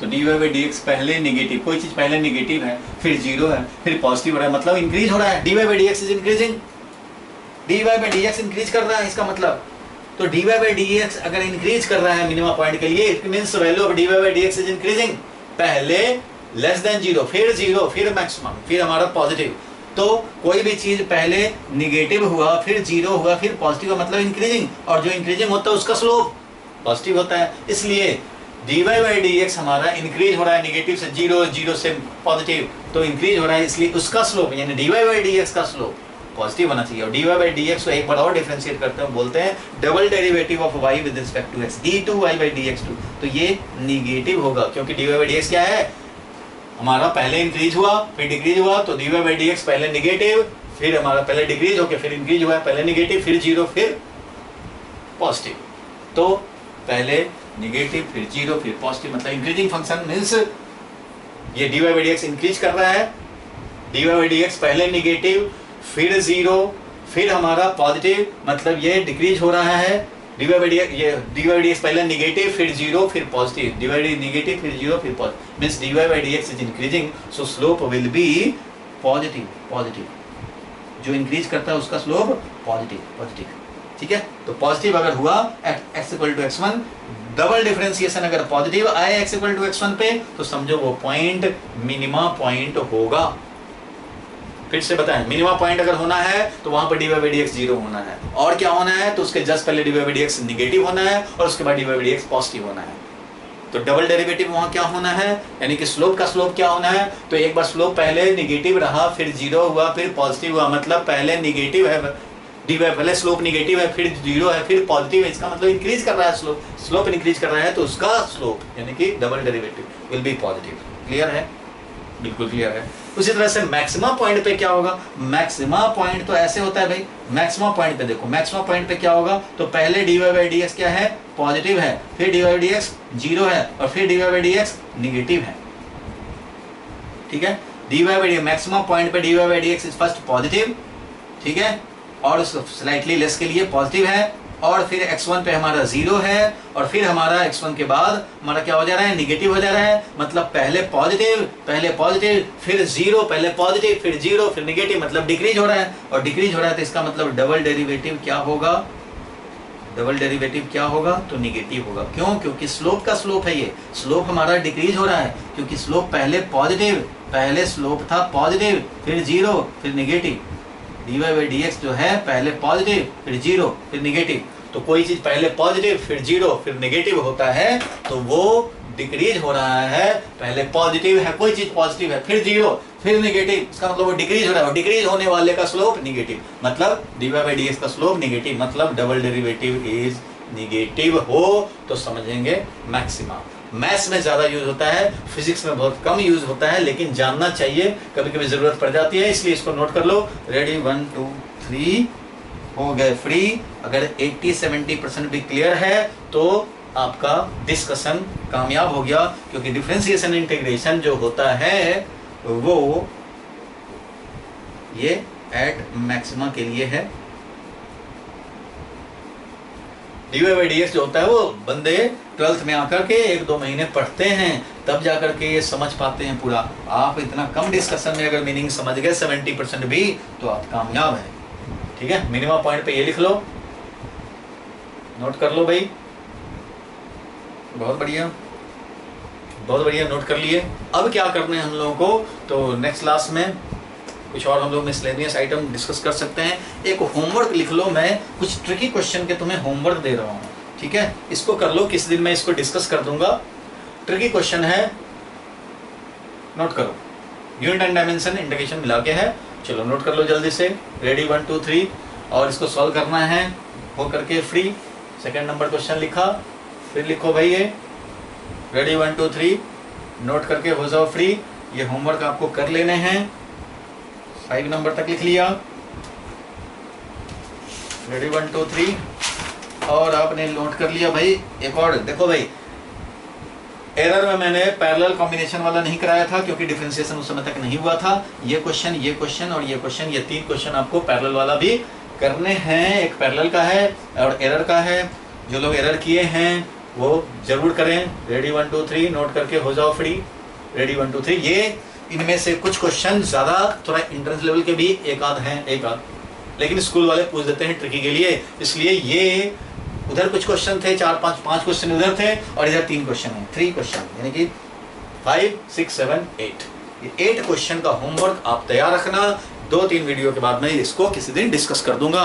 तो dy/dx पहले नेगेटिव, कोई चीज पहले नेगेटिव है, फिर 0 है, फिर पॉजिटिव हो रहा है, मतलब इंक्रीज हो रहा है। dy/dx is increasing, dy/dx increase कर रहा है, इसका मतलब तो dy/dx अगर इंक्रीज कर रहा है मिनिमम पॉइंट के लिए, it means value of dy/dx is increasing. पहले लेस देन 0, फिर 0, फिर मैक्सिमम, फिर हमारा पॉजिटिव। तो कोई भी चीज पहले निगेटिव हुआ, फिर 0 हुआ, फिर पॉजिटिव हुआ, मतलब इंक्रीजिंग, और जो इंक्रीजिंग होता है उसका स्लोप पॉजिटिव होता है। इसलिए dy/dx हमारा इंक्रीज हो रहा है निगेटिव से 0, 0 से पॉजिटिव, तो इंक्रीज हो रहा है, इसलिए उसका स्लोप यानी dy/dx का स्लोप पॉजिटिव होना चाहिए। और dy/dx को एक बार और डिफरेंशिएट करते हैं, बोलते हैं double derivative of y with respect to x, d2y/dx2। तो ये निगेटिव होगा, क्योंकि dy/dx क्या है हमारा, पहले इंक्रीज हुआ फिर डिक्रीज हुआ, तो dy/dx पहले निगेटिव, फिर हमारा पहले डिक्रीज होकर फिर इंक्रीज हुआ, पहले निगेटिव फिर 0 फिर पॉजिटिव। तो पहले निगेटिव फिर 0 फिर पॉजिटिव, मतलब इंक्रीजिंग फंक्शन मींस ये dy/dx इंक्रीज कर रहा है, dy/dx पहले निगेटिव फिर 0 फिर हमारा पॉजिटिव, मतलब ये डिक्रीज हो रहा है। dy/dx पहले नेगेटिव फिर 0 फिर पॉजिटिव, dy/dx नेगेटिव फिर 0 फिर positive, means dy/dx is increasing, so slope will be positive. Positive जो इंक्रीज करता है उसका स्लोप पॉजिटिव, पॉजिटिव। ठीक है, तो पॉजिटिव अगर हुआ x = x1, डबल डिफरेंशिएशन अगर पॉजिटिव आए x = x1 पे, तो समझो वो पॉइंट मिनिमम पॉइंट होगा। फिर से बताएं, मिनिमम पॉइंट अगर होना है तो वहां पर dy/dx 0 होना है, और क्या होना है तो उसके जस्ट पहले dy/dx नेगेटिव होना है, और उसके बाद dy/dx पॉजिटिव होना है। तो डबल डेरिवेटिव वहां क्या होना है, यानी कि स्लोप का स्लोप क्या होना है, तो एक बार स्लोप पहले नेगेटिव रहा, फिर 0 हुआ, फिर पॉजिटिव हुआ, मतलब पहले नेगेटिव है पहले स्लोप नेगेटिव है, फिर 0 है, फिर पॉजिटिव है, इसका मतलब इंक्रीज कर रहा है स्लोप, स्लोप इंक्रीज कर रहा है, तो उसका स्लोप यानी कि double derivative will be positive. Clear है, बिल्कुल क्लियर है। उसी तरह से मैक्सिमम पॉइंट पे क्या होगा, मैक्सिमम पॉइंट तो ऐसे होता है भाई, मैक्सिमम पॉइंट पे देखो, मैक्सिमम पॉइंट पे क्या होगा, तो पहले dy/dx क्या है पॉजिटिव है, फिर dy/dx 0 है, और फिर dy/dx नेगेटिव है। ठीक है, dy/dx मैक्सिमम पॉइंट पे dy/dx इज फर्स्ट पॉजिटिव, ठीक है, और स्लाइटली लेस के लिए पॉजिटिव है, और फिर x1 पे हमारा 0 है, और फिर हमारा x1 के बाद हमारा क्या हो जा रहा है, निगेटिव हो जा रहा है, मतलब पहले पॉजिटिव फिर 0, पहले पॉजिटिव फिर 0 फिर निगेटिव, मतलब डिक्रीज हो रहा है, और डिक्रीज हो रहा है तो इसका मतलब डबल डेरिवेटिव क्या होगा, डबल डेरिवेटिव क्या होगा, तो निगेटिव होगा। क्यों, क्योंकि स्लोप का स्लोप है, ये स्लोप हमारा डिक्रीज हो रहा है, क्योंकि स्लोप पहले पॉजिटिव, पहले स्लोप था पॉजिटिव फिर 0 फिर निगेटिव, dy/dx जो है पहले पॉजिटिव फिर 0 फिर निगेटिव, तो कोई चीज पहले पॉजिटिव फिर 0 फिर निगेटिव होता है तो वो डिक्रीज हो रहा है, पहले पॉजिटिव है, कोई चीज पॉजिटिव है फिर 0 फिर निगेटिव, इसका मतलब वो डिक्रीज हो रहा है, और डिक्रीज होने वाले का स्लोप निगेटिव, मतलब dy/dx का स्लोप निगेटिव, मतलब डबल डेरिवेटिव इज निगेटिव हो तो समझेंगे मैक्सिमा। मैथ्स में ज़्यादा यूज होता है, फिजिक्स में बहुत कम यूज होता है, लेकिन जानना चाहिए, कभी कभी ज़रूरत पड़ जाती है, इसलिए इसको नोट कर लो। रेडी 1 2 3 हो गए फ्री। अगर 80-70% भी क्लियर है तो आपका डिस्कशन कामयाब हो गया, क्योंकि डिफरेंशिएशन इंटीग्रेशन जो होता है वो ये एट मैक्सिमा के लिए है। dy/dx जो होता है वो बंदे 12th में आकर के 1-2 महीने पढ़ते हैं, तब जाकर के ये समझ पाते हैं पूरा। आप इतना कम डिस्कशन में अगर मीनिंग समझ गए 70% भी, तो आप कामयाब हैं। ठीक है, मिनिमम पॉइंट पे ये लिख लो, नोट कर लो भाई। बहुत बढ़िया, बहुत बढ़िया, नोट कर लिए। अब क्या करना है हम लोगों को, तो नेक्स्ट क्लास में कुछ और हम लोग मिसलेनियस आइटम डिस्कस कर सकते हैं। एक होमवर्क लिख लो, मैं कुछ ट्रिकी क्वेश्चन के तुम्हें होमवर्क दे रहा हूँ, ठीक है, इसको कर लो। किस दिन मैं इसको डिस्कस कर दूंगा। ट्रिकी क्वेश्चन है, नोट करो। यूनिट एंड डायमेंशन इंटीग्रेशन मिला के है, चलो नोट कर लो जल्दी से। रेडी 1 2 3, और इसको सॉल्व करना है हो करके फ्री। सेकंड नंबर क्वेश्चन लिखा, फिर लिखो भाई ये रेडी 1 2 3, नोट करके हो जाओ फ्री। ये होमवर्क आपको कर लेने हैं, 5 नंबर तक लिख लिया। रेडी 1 2 3, और आपने नोट कर लिया भाई। एक और देखो भाई, एरर में मैंने पैरेलल कॉम्बिनेशन वाला नहीं कराया था, क्योंकि डिफरेंशिएशन उस समय तक नहीं हुआ था। ये क्वेश्चन, ये क्वेश्चन और ये क्वेश्चन, ये 3 क्वेश्चन आपको पैरेलल वाला भी करने हैं। एक पैरेलल का है और एरर का है। जो लोग एरर किए हैं वो जरूर करें। रेडी 1 2 3, नोट करके हो जाओ फ्री। रेडी 1 2 3, ये इनमें से कुछ क्वेश्चन ज़्यादा थोड़ा इंट्रेंस लेवल के भी एक आध हैं, एक आध, लेकिन स्कूल वाले पूछ देते हैं ट्रिकी के लिए, इसलिए ये उधर कुछ क्वेश्चन थे, 4-5 क्वेश्चन उधर थे, और इधर 3 क्वेश्चन हैं, 3 क्वेश्चन, यानी कि 5 6 7 8। ये 8 क्वेश्चन का होमवर्क आप तैयार रखना। 2-3 वीडियो के बाद मैं इसको किसी दिन डिस्कस कर दूंगा।